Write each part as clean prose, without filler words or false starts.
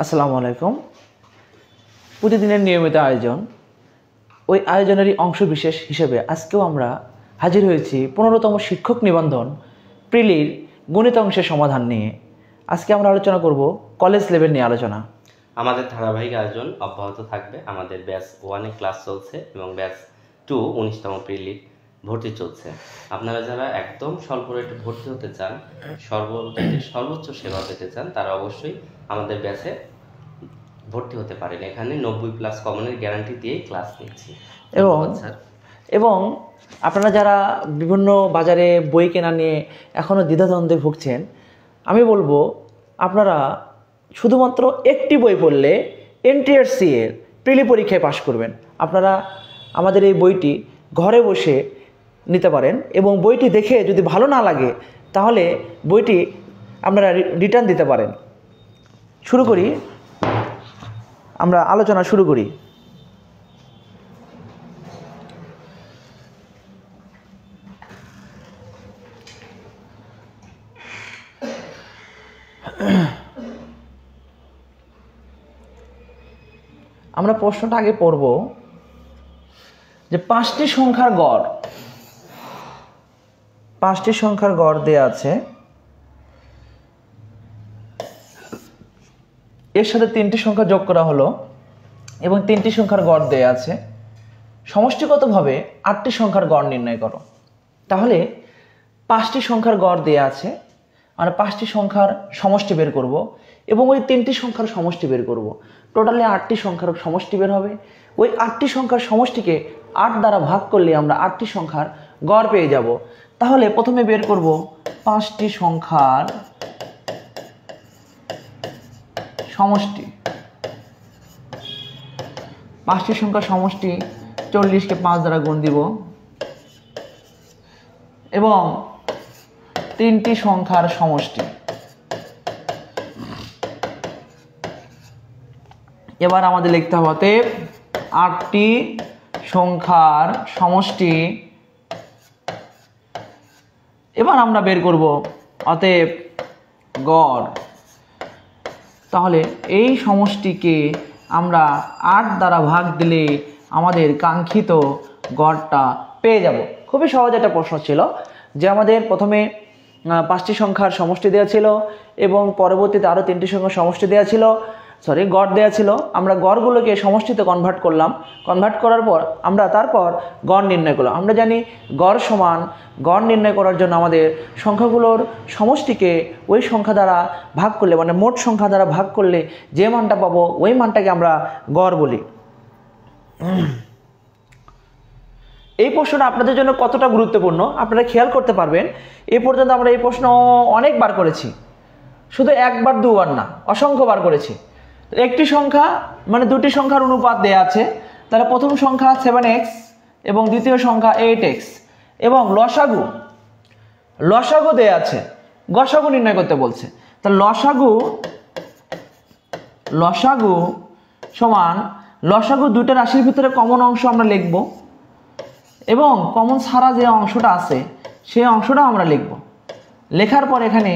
আসসালামু আলাইকুম। প্রতিদিনের নিয়মিত আয়োজন, ওই আয়োজনেরই অংশবিশেষ হিসেবে আজকেও আমরা হাজির হয়েছি 15তম শিক্ষক নিবন্ধন প্রিলির গণিত অংশের সমাধান নিয়ে। আজকে আমরা আলোচনা করব কলেজ লেভেল নিয়ে আলোচনা। আমাদের ধারাবাহিক আয়োজন অব্যাহত থাকবে। আমাদের ব্যাচ 1-এ ক্লাস চলছে এবং ব্যাচ 2 19তম প্রিলির ভর্তি চলছে। আপনারা যারা একদম স্বল্প রেটে ভর্তি হতে চান, সর্বোচ্চ সেবা পেতে চান, তারা অবশ্যই আমাদের ব্যাচে ভর্তি হতে পারেন। এখানে 90+ কমনের গ্যারান্টি দিয়েই ক্লাস নিচ্ছি। এবং আপনারা যারা বিভিন্ন বাজারে বই কেনা নিয়ে এখনও দ্বিধাদ্বন্দ্বে ভুগছেন, আমি বলবো আপনারা শুধুমাত্র একটি বই পড়লে এনটিআরসি এর প্রিলি পরীক্ষায় পাশ করবেন। আপনারা আমাদের এই বইটি ঘরে বসে নিতে পারেন এবং বইটি দেখে যদি ভালো না লাগে তাহলে বইটি আপনারা রিটার্ন দিতে পারেন। শুরু করি, আমরা আলোচনা শুরু করি। আমরা প্রশ্নটা আগে পড়ব যে পাঁচটি সংখ্যার গড় দেয়া আছে, এর সাথে তিনটি সংখ্যা যোগ করা হলো এবং তিনটি সংখ্যার গড় দেয়া আছে। সমষ্টিগতভাবে 8টি সংখ্যার গড় নির্ণয় করো। তাহলে 5টি সংখ্যার গড় দেয়া আছে, আমরা 5টি সংখ্যার সমষ্টি বের করব এবং ওই 3টি সংখ্যার সমষ্টি বের করব। টোটালি 8টি সংখ্যার সমষ্টি বের হবে। ওই 8টি সংখ্যার সমষ্টিকে 8 দ্বারা ভাগ করলে আমরা 8টি সংখ্যার গড় পেয়ে যাব। তাহলে প্রথমে বের করব 5টি সংখ্যার সমষ্টি। 5টি সংখ্যার সমষ্টি 40কে 5 দ্বারা গুণ দিব এবং 3টি সংখ্যার সমষ্টি। এবার আমাদের লিখতে হবে অতএব 8টি সংখ্যার সমষ্টি। এবার আমরা বের করব অতএব গড়। তাহলে এই সমষ্টিকে আমরা 8 দ্বারা ভাগ দিলে আমাদের কাঙ্ক্ষিত গড়টা পেয়ে যাব। খুবই সহজ একটা প্রশ্ন ছিল যে আমাদের প্রথমে 5টি সংখ্যার সমষ্টি দেওয়া ছিল এবং পরবর্তীতে আরও 3টি সংখ্যার সমষ্টি দেওয়া ছিল, গড় দেওয়া ছিল। আমরা গড়গুলোকে সমষ্টিতে কনভার্ট করলাম। কনভার্ট করার পর আমরা তারপর গড় নির্ণয় করলাম। আমরা জানি গড় সমান গড় নির্ণয় করার জন্য আমাদের সংখ্যাগুলোর সমষ্টিকে ওই সংখ্যা দ্বারা ভাগ করলে, মানে মোট সংখ্যা দ্বারা ভাগ করলে যে মানটা পাবো ওই মানটাকে আমরা গড় বলি। এই প্রশ্নটা আপনাদের জন্য কতটা গুরুত্বপূর্ণ আপনারা খেয়াল করতে পারবেন। এ পর্যন্ত আমরা এই প্রশ্ন অনেকবার করেছি, শুধু একবার দুবার না, অসংখ্যবার করেছি। একটি সংখ্যা মানে দুটি সংখ্যার অনুপাত দেয়া আছে, তাহলে প্রথম সংখ্যা 7x এবং দ্বিতীয় সংখ্যা 8x এবং লসাগু দেয়া আছে, গসাগু নির্ণয় করতে বলছে। তাহলে লসাগু সমান লসাগু দুইটা রাশির ভিতরে কমন অংশ আমরা লিখব এবং কমন ছাড়া যে অংশটা আছে সেই অংশটা আমরা লিখব। লেখার পর এখানে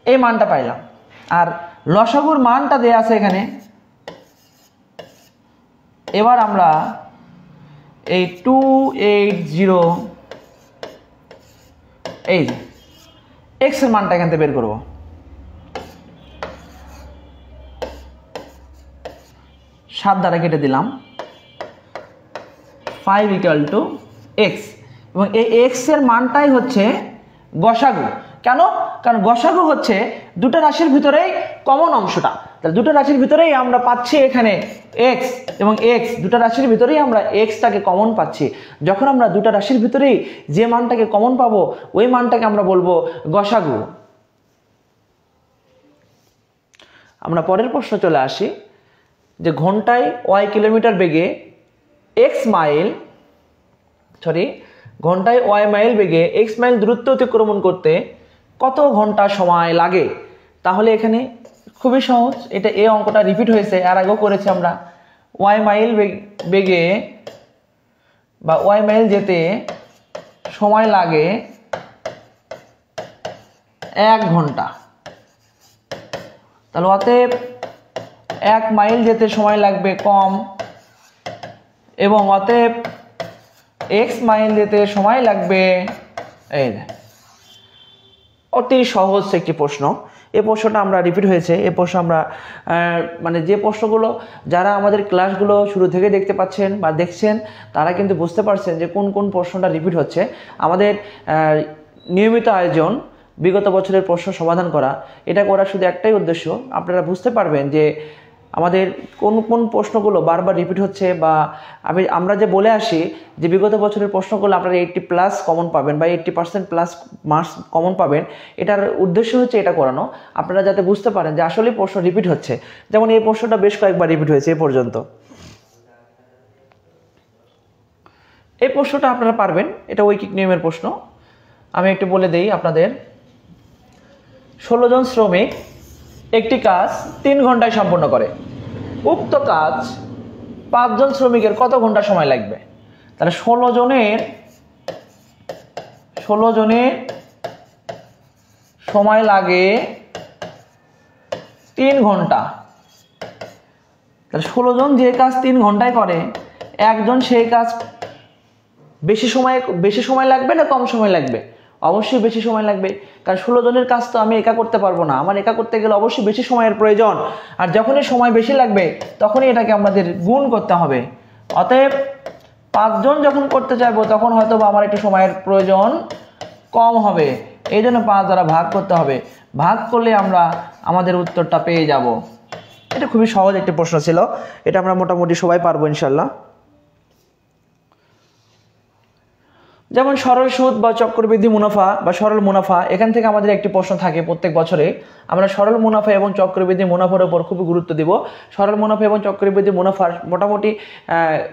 এই মানটা পাইলাম আর লসাগুর মানটা দেয়া আছে এখানে। এবার আমরা এই 280 এই x এর মানটা এখান থেকে বের করব। 7 দ্বারা কেটে দিলাম, 5 = x এবং এই x এর মানটাই হচ্ছে গসাগু। কেন? কারণ গসাগু হচ্ছে দুটো রাশির ভিতরেই কমন অংশটা। তাহলে দুটো রাশির ভিতরেই আমরা পাচ্ছি এখানে x এবং x, দুটো রাশির ভিতরেই আমরা xটাকে কমন পাচ্ছি। যখন আমরা দুটো রাশির ভিতরেই যে মানটাকে কমন পাবো ওই মানটাকে আমরা বলবো গসাগু। আমরা পরের প্রশ্ন চলে আসি যে ঘন্টায় y কিলোমিটার বেগে ঘন্টায় y মাইল বেগে x মাইল দূরত্ব অতিক্রমণ করতে কত ঘন্টা সময় লাগে? তাহলে এখানে খুবই সহজ, এটা এই অঙ্কটা রিপিট হয়েছে, আর আগেও করেছি আমরা। y মাইল বেগে বা y মাইল যেতে সময় লাগে 1 ঘন্টা। তাহলে অতএব 1 মাইল যেতে সময় লাগবে কম এবং অতএব x মাইল যেতে সময় লাগবে। এই অতি সহজ একটি প্রশ্ন। এই প্রশ্নটা আমরা রিপিট হয়েছে, এই প্রশ্ন আমরা মানে যে প্রশ্নগুলো যারা আমাদের ক্লাসগুলো শুরু থেকে দেখতে পাচ্ছেন বা দেখছেন তারা কিন্তু বুঝতে পারছেন যে কোন কোন প্রশ্নটা রিপিট হচ্ছে। আমাদের নিয়মিত আয়োজন বিগত বছরের প্রশ্ন সমাধান করা, এটা করার শুধু একটাই উদ্দেশ্য, আপনারা বুঝতে পারবেন যে আমাদের কোন কোন প্রশ্নগুলো বারবার রিপিট হচ্ছে বা আমরা যে বলে আসি যে বিগত বছরের প্রশ্নগুলো আপনারা 80+ কমন পাবেন বা 80% প্লাস মার্কস কমন পাবেন, এটার উদ্দেশ্য হচ্ছে এটা করানো, আপনারা যাতে বুঝতে পারেন যে আসলে প্রশ্ন রিপিট হচ্ছে। যেমন এই প্রশ্নটা বেশ কয়েকবার রিপিট হয়েছে এ পর্যন্ত। এই প্রশ্নটা আপনারা পারবেন, এটা ঐকিক নিয়মের প্রশ্ন। আমি একটু বলে দেই আপনাদের। 16 জন শ্রমিক একটি কাজ 3 ঘন্টায় সম্পন্ন করে, উক্ত কাজ 5 জন শ্রমিকের কত ঘন্টা সময় লাগবে? তাহলে 16 জনের সময় লাগে 3 ঘন্টা। তাহলে 16 জন যে কাজ 3 ঘন্টায় করে, একজন সেই কাজ বেশি সময় লাগবে না কম সময় লাগবে? অবশ্যই বেশি সময় লাগবে, কারণ 16 জনের কাজ তো আমি একা করতে পারবো না, আমার একা করতে গেলে অবশ্যই বেশি সময়ের প্রয়োজন। আর যখনই সময় বেশি লাগবে তখনই এটাকে আমাদের গুণ করতে হবে। অতএব 5 জন যখন করতে চাইবো তখন হয়তো আমার একটু সময়ের প্রয়োজন কম হবে, এই জন্য 5 দ্বারা ভাগ করতে হবে। ভাগ করলে আমরা আমাদের উত্তরটা পেয়ে যাব। এটা খুবই সহজ একটি প্রশ্ন ছিল, এটা আমরা মোটামুটি সবাই পারবো ইনশাল্লাহ। যেমন সরল সুদ বা চক্রবৃদ্ধি মুনাফা বা সরল মুনাফা, এখান থেকে আমাদের একটি প্রশ্ন থাকে প্রত্যেক বছরে। আমরা সরল মুনাফা এবং চক্রবৃদ্ধি মুনাফার উপর খুবই গুরুত্ব দিব। সরল মুনাফা এবং চক্রবৃদ্ধি মুনাফার মোটামুটি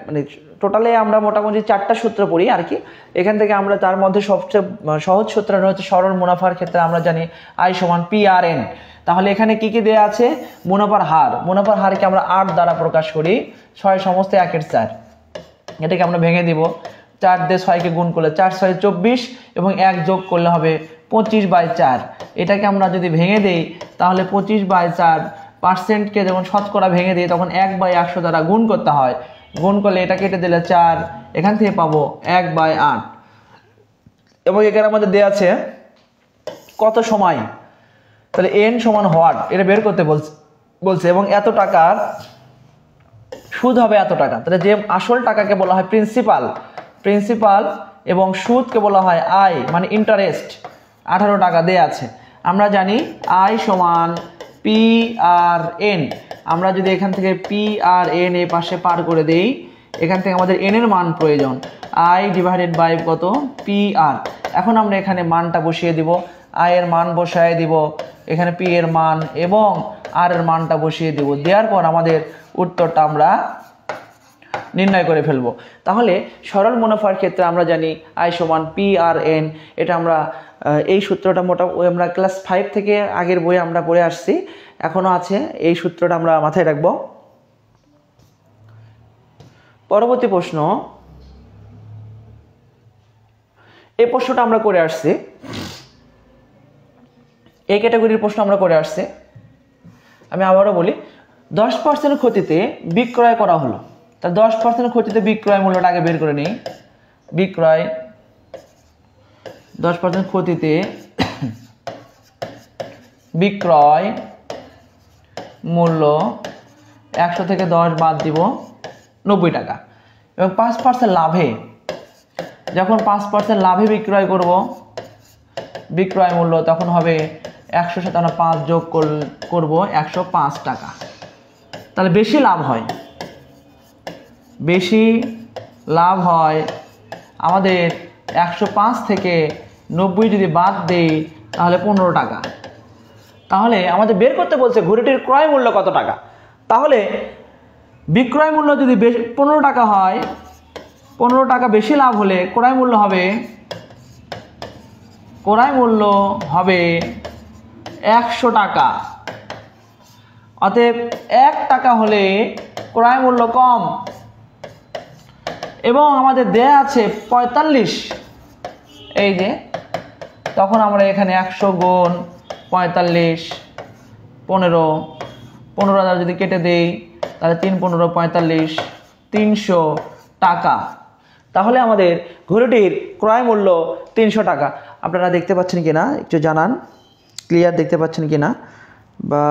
মানে টোটালে আমরা মোটামুটি 4টা সূত্র পড়ি আর কি। এখান থেকে আমরা তার মধ্যে সবচেয়ে সহজ সূত্রটা হচ্ছে সরল মুনাফার ক্ষেত্রে আমরা জানি I = PRN। তাহলে এখানে কি কি দেয়া আছে? মুনাফার হারকে আমরা 8 দ্বারা প্রকাশ করি, 6 সমস্ত 1-এর 4। এটাকে আমরা ভেঙে দিব, 4 দিয়ে 6কে গুণ করলে 4 × 6 = 24 এবং 1 যোগ করলে হবে 25/4। এটাকে আমরা যদি ভেঙে দেই তাহলে 25/4%কে যখন শতকরা ভেঙে দিই তখন 1/100 দ্বারা গুণ করতে হয়। গুণ করলে এটা কেটে দিলে 4, এখান থেকে পাবো 1/8। এবং এখানে আমাদের দেওয়া আছে কত সময়, তাহলে n = হোয়াট এটা বের করতে বলছে এবং এত টাকার সুদ হবে এত টাকা। তাহলে যে আসল টাকাকে বলা হয় প্রিন্সিপাল এবং সুদকে বলা হয় I মানে ইন্টারেস্ট। 18 টাকা দেয়া আছে। আমরা জানি I = PRN। আমরা যদি এখান থেকে PRN এর পাশে পার করে দেই, এখান থেকে আমাদের n এর মান প্রয়োজন, I / কত PR। এখন আমরা এখানে মানটা বসিয়ে দিব, I এর মান বসায় দিব, এখানে P এর মান এবং R এর মানটা বসিয়ে দিব। দেওয়ার পর আমাদের উত্তরটা আমরা নির্ণয় করে ফেলবো। তাহলে সরল মুনাফার ক্ষেত্রে আমরা জানি I = PRN। এটা আমরা এই সূত্রটা আমরা ক্লাস 5 থেকে আগের বইয়ে আমরা পড়ে আসছি, এখনো আছে। এই সূত্রটা আমরা মাথায় রাখবো। পরবর্তী প্রশ্ন, এই প্রশ্নটা আমরা করে আসছি, এই ক্যাটাগরির প্রশ্ন আমরা করে আসছি। আমি আবারও বলি, 10% ক্ষতিতে বিক্রয় করা হলো। তা 10% ক্ষতিতে বিক্রয় মূল্যটা আগে বের করে নিই। 10% ক্ষতিতে বিক্রয় মূল্য 100 থেকে 10 বাদ দিব 90 টাকা। এবং 5% লাভে, যখন 5% লাভে বিক্রয় করব বিক্রয় মূল্য তখন হবে 100 সাথে আমরা 5 যোগ করব 105 টাকা। তাহলে বেশি লাভ হয় আমাদের 105 থেকে 90 যদি বাদ দেই তাহলে 15 টাকা। তাহলে আমাদের বের করতে বলছে ঘড়িটির ক্রয় মূল্য কত টাকা। তাহলে বিক্রয় মূল্য যদি 15 টাকা হয়, 15 টাকা বেশি লাভ হলে ক্রয় মূল্য হবে 100 টাকা। অতএব 1 টাকা হলে ক্রয় মূল্য কম এবং আমাদের দেয়া আছে 45। এই যে তখন আমরা এখানে 100 × 45 15, 15,000 যদি কেটে দেই তাহলে 3 15 45, 300 টাকা। তাহলে আমাদের ঘড়িটির ক্রয় মূল্য 300 টাকা। আপনারা দেখতে পাচ্ছেন কিনা একটু জানান, ক্লিয়ার দেখতে পাচ্ছেন কিনা বা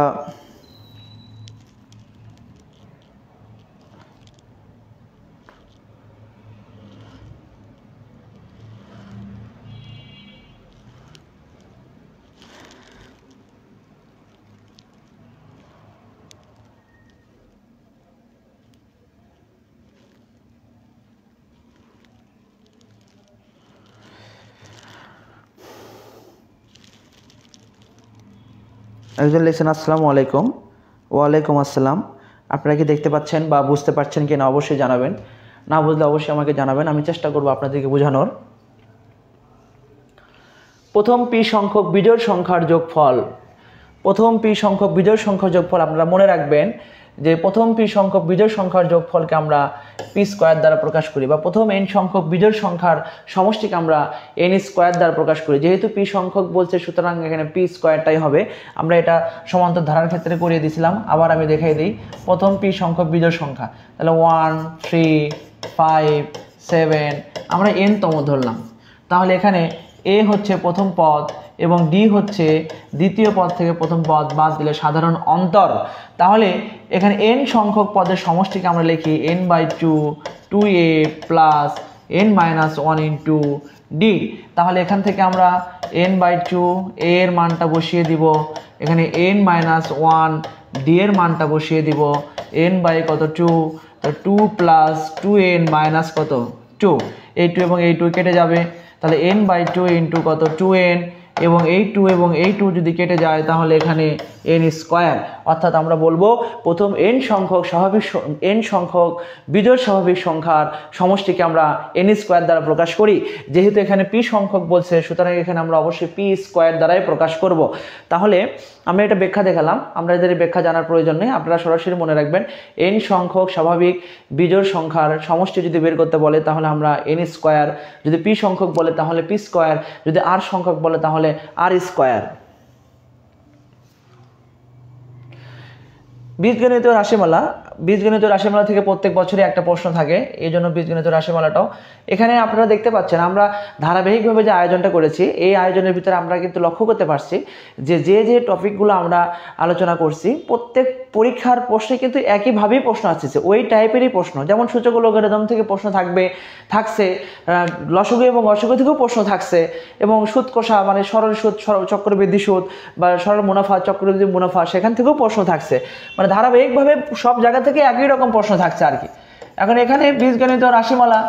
একজন লিখছেন আসসালামু আলাইকুম। ওয়ালাইকুম আসসালাম। আপনারা কি দেখতে পাচ্ছেন বা বুঝতে পারছেন কিনা অবশ্যই জানাবেন, না বুঝলে অবশ্যই আমাকে জানাবেন, আমি চেষ্টা করব আপনাদেরকে বোঝানোর। প্রথম পি সংখ্যক বিজোড় সংখ্যার যোগফল, প্রথম পি সংখ্যক বিজোড় সংখ্যার যোগফল আপনারা মনে রাখবেন যে প্রথম পি সংখ্যক বিজোড় সংখ্যার যোগফলকে আমরা পি স্কোয়ার দ্বারা প্রকাশ করি, বা প্রথম এন সংখ্যক বিজোড় সংখ্যার সমষ্টিকে আমরা এন স্কোয়ার দ্বারা প্রকাশ করি। যেহেতু পি সংখ্যক বলছে সুতরাং এখানে পি স্কোয়ারটাই হবে। আমরা এটা সমান্তর ধারার ক্ষেত্রে করিয়ে দিয়েছিলাম, আবার আমি দেখাই দিই। প্রথম পি সংখ্যক বিজোড় সংখ্যা, তাহলে 1 3 5 7 আমরা এন তম ধরলাম। তাহলে এখানে এ হচ্ছে প্রথম পদ এবং ডি হচ্ছে দ্বিতীয় পদ থেকে প্রথম পদ বাদ দিলে সাধারণ অন্তর। তাহলে এখানে এন সংখ্যক পদের সমষ্টিকে আমরা লিখি n/2 2a plus n-1 into D. তাহলে এখান থেকে আমরা n/2 a এর মানটা বসিয়ে দিব, এখানে n-1 ডি এর মানটা বসিয়ে দিব, n/কত 2, তো 2 প্লাস 2n মাইনাস কত 2, এই 2 এবং এই 2 কেটে যাবে, তাহলে n/2 ইন্টু কত 2n, এবং এই 2 এবং এই 2 যদি কেটে যায় তাহলে এখানে n স্কোয়ার। অর্থাৎ আমরা বলবো প্রথম n সংখ্যক বিজোড় স্বাভাবিক সংখ্যার সমষ্টিকে আমরা n স্কোয়ার দ্বারা প্রকাশ করি। যেহেতু এখানে p সংখ্যক বলছে সুতরাং এখানে আমরা অবশ্যই p স্কোয়ার দ্বারাই প্রকাশ করব। তাহলে আমরা এটা ব্যাখ্যা দেখালাম, আমরা এদের ব্যাখ্যা জানার প্রয়োজন নেই, আপনারা সরাসরি মনে রাখবেন n সংখ্যক স্বাভাবিক বিজোড় সংখ্যার সমষ্টি যদি বের করতে বলে তাহলে আমরা n স্কোয়ার, যদি p সংখ্যক বলে তাহলে p স্কোয়ার, যদি r সংখ্যক বলে তাহলে r স্কোয়ার। বীজগণিত রাশিমালা, বীজগণিত রাশিমালা থেকে প্রত্যেক বছরই একটা প্রশ্ন থাকে, এই জন্য বীজগণিত রাশিমালাটাও এখানে আপনারা দেখতে পাচ্ছেন। আমরা ধারাবাহিকভাবে যে আয়োজনটা করেছি এই আয়োজনের ভিতরে আমরা কিন্তু লক্ষ্য করতে পারছি যে যে টপিকগুলো আমরা আলোচনা করছি প্রত্যেক পরীক্ষার প্রশ্নে কিন্তু একইভাবেই প্রশ্ন আসছে, ওই টাইপেরই প্রশ্ন। যেমন সূচক ও লগারিদম থেকে প্রশ্ন থাকছে, লসগু এবং অসগু থেকেও প্রশ্ন থাকছে, এবং সুদ কষা মানে সরল সুদ, চক্রবৃদ্ধি সুদ বা সরল মুনাফা, চক্রবৃদ্ধি মুনাফা সেখান থেকেও প্রশ্ন থাকছে। মানে ধারাবাহিকভাবে সব জায়গা থেকে একই রকম প্রশ্ন থাকছে আর কি। এখন এখানে বীজগণিত রাশিমালা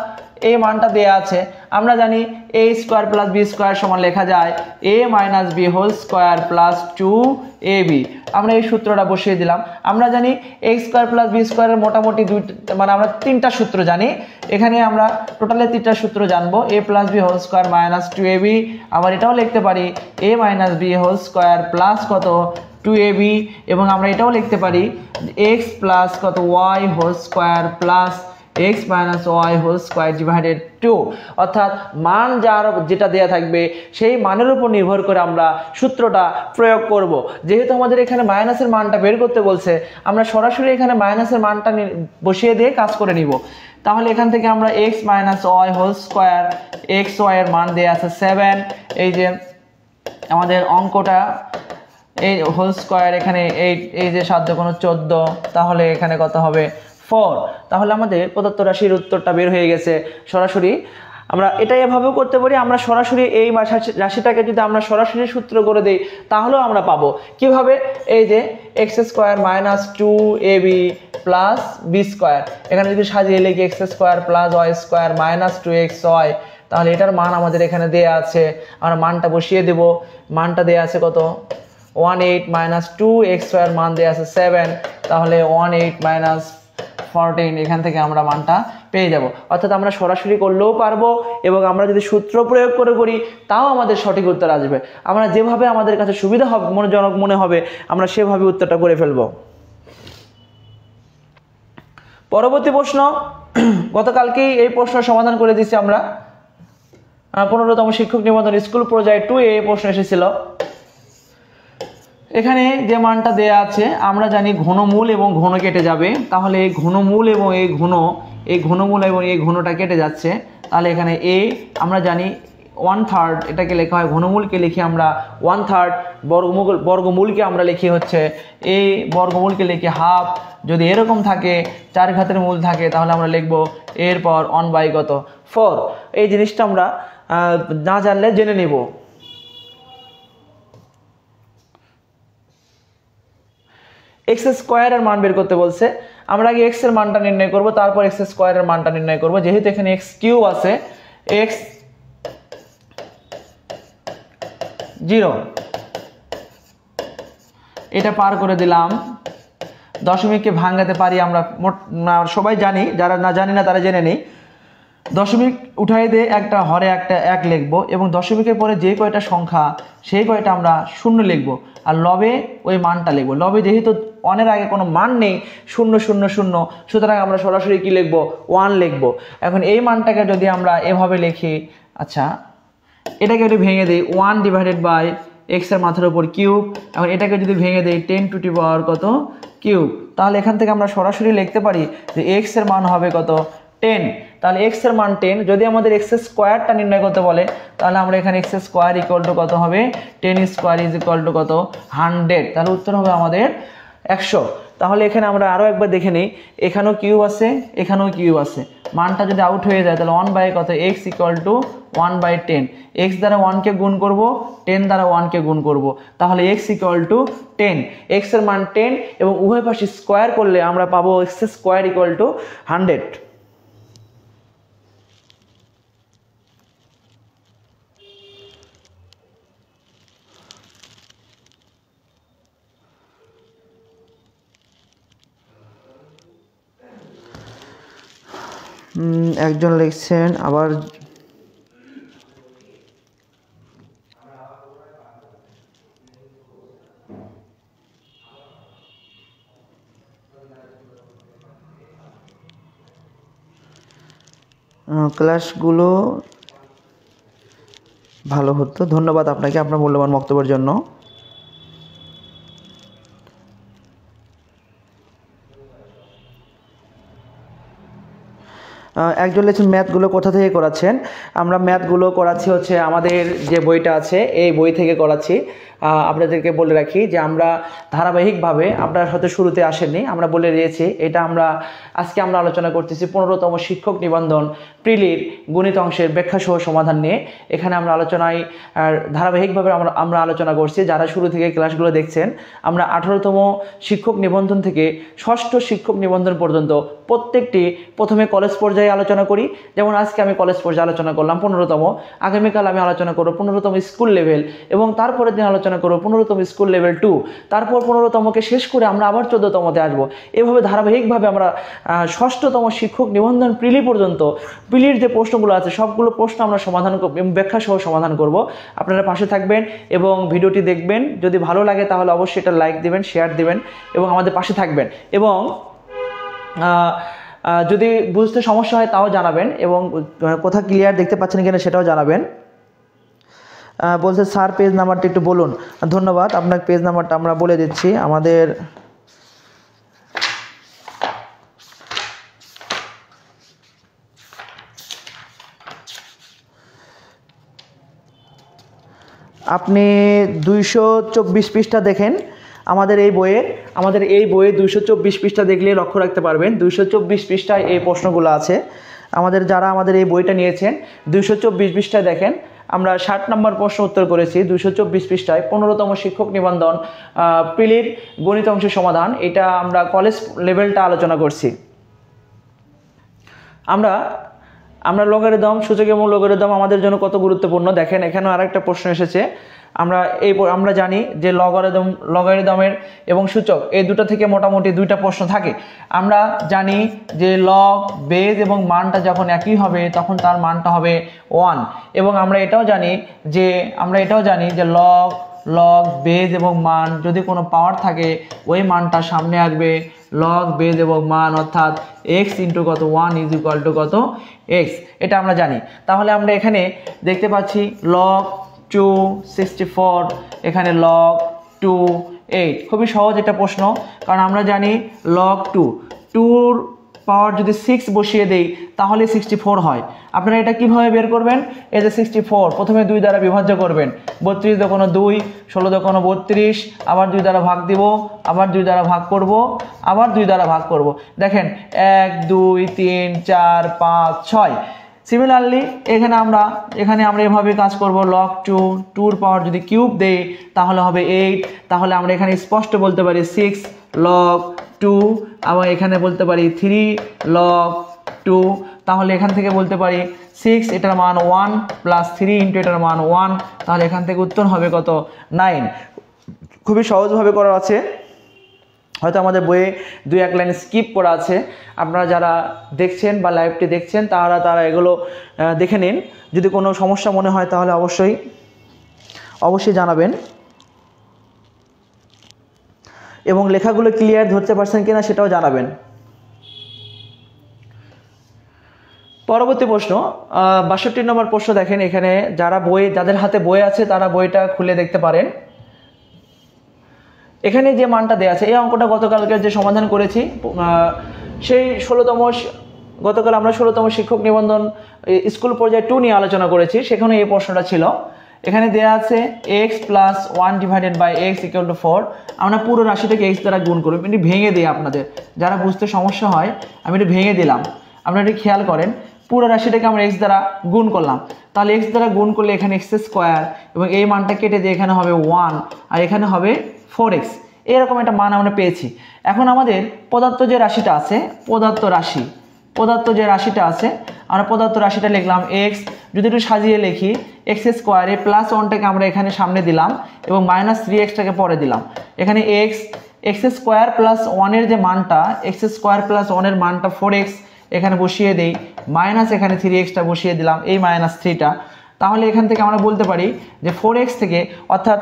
এই মানটা দেয়া আছে, আমরা জানি a square plus B square সমান লেখা যায় a minus B whole square plus 2ab। আমরা এই সূত্রটা বসিয়ে দিলাম। আমরা জানি a স্কোয়ার প্লাস বি স্কোয়ারের মোটামুটি মানে আমরা 3টা সূত্র জানি, এখানে আমরা টোটালে 3টা সূত্র জানবো, a plus b whole square minus 2ab। আবার এটাও লিখতে পারি a minus B whole square plus কত 2ab, এবং আমরা এটাও লিখতে পারি x প্লাস কত y whole square plus x minus y whole square divided 2। অর্থাৎ মান যেটা দেয়া থাকবে সেই মানের উপর নির্ভর করে আমরা সূত্রটা প্রয়োগ করব। যেহেতু আমাদের এখানে মাইনাসের মানটা বের করতে বলছে আমরা সরাসরি এখানে মাইনাসের মানটা বসিয়ে দিয়ে কাজ করে নিব। তাহলে এখান থেকে আমরা x minus y whole square, x y এর মান দেয়া আছে 7, এই যে আমাদের অঙ্কটা এই হোল স্কোয়ার, এখানে এই যে 7 × 14, তাহলে এখানে কত হবে 4। তাহলে আমাদের প্রদত্ত রাশির উত্তরটা বের হয়ে গেছে। সরাসরি আমরা এটাই এভাবেও করতে পারি, আমরা সরাসরি এই রাশিটাকে যদি আমরা সরাসরি সূত্র করে দেই তাহলেও আমরা পাবো। কিভাবে? এই যে x square minus 2ab plus B square, এখানে যদি সাজিয়ে লিখি x square plus y square minus 2xy, তাহলে এটার মান আমাদের এখানে দেয়া আছে, আমরা মানটা বসিয়ে দেব। মানটা দেয়া আছে কত 18 মাইনাস 2xy এর মান দেয়া আছে 7, তাহলে 18 মাইনাস 14, এখান থেকে আমরা মানটা পেয়ে যাব। অর্থাৎ আমরা সরাসরি করলেও পারবো, এবং আমরা যদি সূত্র প্রয়োগ করি তাও আমাদের সঠিক উত্তর আসবে। আমরা যেভাবে আমাদের কাছে সুবিধা হবে, মনোজনক মনে হবে, আমরা সেভাবে উত্তরটা করে ফেলবো। পরবর্তী প্রশ্ন, গতকালকেই এই প্রশ্ন সমাধান করে দিচ্ছি আমরা। 15তম শিক্ষক নিবন্ধন স্কুল পর্যায়ে 2 এই প্রশ্ন এসেছিল। এখানে যে মানটা দেয়া আছে আমরা জানি ঘনমূল এবং ঘন কেটে যাবে, তাহলে এই ঘনমূল এবং এই ঘনমূল এবং এই ঘনটা কেটে যাচ্ছে, তাহলে এখানে এ আমরা জানি 1/3, এটাকে লেখা হয় ঘনমূলকে লিখি আমরা 1/3, বর্গমূলকে আমরা লিখি হচ্ছে এ, বর্গমূলকে লিখি হাফ। যদি এরকম থাকে 4 ঘাতের মূল থাকে তাহলে আমরা লিখব এরপর 1/4। এই জিনিসটা আমরা না জানলে জেনে নেব। এক্স স্কোয়ারের মান বের করতে বলছে, আমরা আগে এক্স এর মানটা নির্ণয় করব, তারপর এক্স স্কোয়ারের মানটা নির্ণয় করব। যেহেতু এখানে এক্স কিউব আছে, এক্স 0 এটা পার করে দিলাম, দশমিককে ভাঙাতে পারি আমরা, সবাই জানি, যারা না জানি না তারা জেনে নেই। দশমিক উঠাই দিয়ে একটা হরে একটা 1 লিখব এবং দশমিকের পরে যে কয়টা সংখ্যা সেই কয়টা আমরা শূন্য লিখব, আর লবে ওই মানটা লিখব। লবে যেহেতু 1 এর আগে কোনো মান নেই, 0 0 0, সুতরাং আমরা সরাসরি কি লিখব 1 লিখব। এখন এই মানটাকে যদি আমরা এভাবে লিখি, আচ্ছা এটাকে যদি ভেঙে দিই 1/, এক্স এর মাথার উপর কিউব, এখন এটাকে যদি ভেঙে দিই 10 টু দি পাওয়ার কত কিউব, তাহলে এখান থেকে আমরা সরাসরি লিখতে পারি যে এক্স এর মান হবে কত 10। তাহলে এক্স এর মান 10। যদি আমাদের এক্স স্কোয়ারটা নির্ণয় করতে বলে তাহলে আমরা এখানে এক্স স্কোয়ার ইকুয়াল টু কত হবে 10 স্কোয়ার ইজ ইকুয়াল টু কত 100, তাহলে উত্তর হবে আমাদের 100। তাহলে এখানে আমরা আরও একবার দেখে নিই, এখানেও কিউব আছে এখানেও কিউব আছে, মানটা যদি আউট হয়ে যায় তাহলে 1 কত এক্স ইকুয়াল টু 1/10, এক্স দ্বারা 1কে গুণ করব, 10 দ্বারা 1কে গুণ করব, তাহলে এক্স ইকুয়াল টু 10। এক্স এর মান 10 এবং উভয় পাশে স্কোয়ার করলে আমরা পাবো এক্স স্কোয়ার ইকুয়াল টু 100। একজন লিখছেন আবার, ক্লাসগুলো ভালো হতো। ধন্যবাদ আপনাকে আপনার মূল্যবান বক্তব্যের জন্য। একজন লিখছেন ম্যাথগুলো কোথা থেকে করাচ্ছেন? আমরা ম্যাথগুলো করাচ্ছি হচ্ছে আমাদের যে বইটা আছে এই বই থেকে করাচ্ছি। আপনাদেরকে বলে রাখি যে আমরা ধারাবাহিকভাবে, আপনারা হয়তো শুরুতে আসেননি, আমরা বলে দিয়েছি এটা আজকে আমরা আলোচনা করতেছি 15তম শিক্ষক নিবন্ধন প্রিলির গণিত অংশের ব্যাখ্যা সহ সমাধান নিয়ে। এখানে আমরা আলোচনায় ধারাবাহিকভাবে আমরা আলোচনা করছি। যারা শুরু থেকে ক্লাসগুলো দেখছেন, আমরা 18তম শিক্ষক নিবন্ধন থেকে 6ষ্ঠ শিক্ষক নিবন্ধন পর্যন্ত প্রত্যেকটি প্রথমে কলেজ পর্যায়ে আলোচনা করি। যেমন আজকে আমি কলেজ পর্যায়ে আলোচনা করলাম 15তম, আগামীকাল আমি আলোচনা করব 15তম স্কুল লেভেল, এবং তারপরের দিন আলোচনা করব 15তম স্কুল লেভেল 2, তারপর 15তমকে শেষ করে আমরা আবার 14তমতে আসবো। এভাবে ধারাবাহিকভাবে আমরা 6ষ্ঠতম শিক্ষক নিবন্ধন প্রিলি পর্যন্ত, প্রিলির যে প্রশ্নগুলো আছে সবগুলো প্রশ্ন আমরা সমাধান ব্যাখ্যা সহ সমাধান করব। আপনারা পাশে থাকবেন এবং ভিডিওটি দেখবেন। যদি ভালো লাগে তাহলে অবশ্যই এটা লাইক দিবেন, শেয়ার দিবেন এবং আমাদের পাশে থাকবেন। এবং যদি বুঝতে সমস্যা হয় তাও জানাবেন, এবং কোথা ক্লিয়ার দেখতে পাচ্ছেন কিনা সেটাও জানাবেন। বলছে স্যার পেজ নাম্বারটা একটু বলুন। ধন্যবাদ, আপনার পেজ নাম্বারটা আমরা বলে দিচ্ছি। আমাদের আপনি 224 পৃষ্ঠা দেখেন আমাদের এই বইয়ে 224 পৃষ্ঠা দেখলে লক্ষ্য রাখতে পারবেন 224 পৃষ্ঠায় এই প্রশ্নগুলো আছে। যারা আমাদের এই বইটা নিয়েছেন 224 পৃষ্ঠায় দেখেন, আমরা 60 নম্বর প্রশ্ন উত্তর করেছি 224 পৃষ্ঠায়। 15তম শিক্ষক নিবন্ধন প্রিলির গণিত অংশের সমাধান, এটা আমরা কলেজ লেভেলটা আলোচনা করছি। আমরা লগারিদম, সূচক এবং লগারিদম আমাদের জন্য কত গুরুত্বপূর্ণ দেখেন। এখানেও আরেকটা প্রশ্ন এসেছে। আমরা জানি যে লগারিদমের এবং সূচক এই দুটো থেকে মোটামুটি 2টা প্রশ্ন থাকে। আমরা জানি যে লগ, বেজ এবং মানটা যখন একই হবে তখন তার মানটা হবে 1, এবং আমরা এটাও জানি যে লগ, বেজ এবং মান যদি কোনো পাওয়ার থাকে ওই মানটা সামনে আসবে লগ, বেজ এবং মান, অর্থাৎ x ইন্টু কত 1 ইজ ইকুয়াল টু কত x, এটা আমরা জানি। তাহলে আমরা এখানে দেখতে পাচ্ছি log 2 64, এখানে log 2, 8। খুবই সহজ এটা প্রশ্ন, কারণ আমরা জানি log 2 পাওয়ার যদি 6 বসিয়ে দেই তাহলে 64 হয়। আপনারা এটা কিভাবে বের করবেন? এই যে 64 প্রথমে 2 দ্বারা বিভাজ্য করবেন, 32 দোকানো 2, 16 দোকানো 32, আবার 2 দ্বারা ভাগ দিব, আবার 2 দ্বারা ভাগ করব, আবার 2 দ্বারা ভাগ করব। দেখেন 1 2 3 4 5 6। সিমিলারলি এখানে আমরা এভাবে কাজ করব, log 2 এর পাওয়ার যদি কিউব দেই তাহলে হবে 8। তাহলে আমরা এখানে স্পষ্ট বলতে পারি 6 log 2, আবার এখানে বলতে পারি 3 log 2। তাহলে এখান থেকে বলতে পারি 6 এটার মান 1 প্লাস 3 ইন্টু এটার মান 1। তাহলে এখান থেকে উত্তর হবে কত? 9। খুবই সহজভাবে করা আছে, হয়তো আমাদের বইয়ে 2-1 লাইন স্কিপ করা আছে। আপনারা যারা দেখছেন বা লাইভটি দেখছেন তারা এগুলো দেখে নিন। যদি কোনো সমস্যা মনে হয় তাহলে অবশ্যই জানাবেন, এবং লেখাগুলো ক্লিয়ার ধরতে পারছেন কিনা সেটাও জানাবেন। পরবর্তী প্রশ্ন 62 নম্বর প্রশ্ন দেখেন। এখানে যাদের হাতে বই আছে তারা বইটা খুলে দেখতে পারেন। এখানে যে মানটা দেওয়া আছে, এই অঙ্কটা গতকালকে যে সমাধান করেছি সেই গতকাল আমরা 16তম শিক্ষক নিবন্ধন স্কুল পর্যায়ে 2 নিয়ে আলোচনা করেছি, সেখানে এই প্রশ্নটা ছিল। এখানে দেওয়া আছে x + 1 / x = 4। আমরা পুরো রাশিটাকে x দ্বারা গুণ করব। এটি ভেঙে দিই, আপনাদের যারা বুঝতে সমস্যা হয় আমি এটা ভেঙে দিলাম। আপনারা এটি খেয়াল করেন, পুরো রাশিটাকে আমরা x দ্বারা গুণ করলাম। তাহলে x দ্বারা গুণ করলে এখানে x² এবং এই মানটা কেটে দিয়ে এখানে হবে 1 আর এখানে হবে 4x। এরকম একটা মান আমরা পেয়েছি। এখন আমাদের পদার্থ যে রাশিটা আছে, আমরা পদার্থ রাশিটা লিখলাম x। যদি একটু সাজিয়ে লিখি, x² +1টাকে আমরা এখানে সামনে দিলাম এবং -3xটাকে পরে দিলাম। এখানে x² + 1 এর যে মানটা, x² + 1 এর মানটা 4x এখানে বসিয়ে দেই, মাইনাস এখানে 3xটা বসিয়ে দিলাম, এই -3টা। তাহলে এখান থেকে আমরা বলতে পারি যে 4x থেকে, অর্থাৎ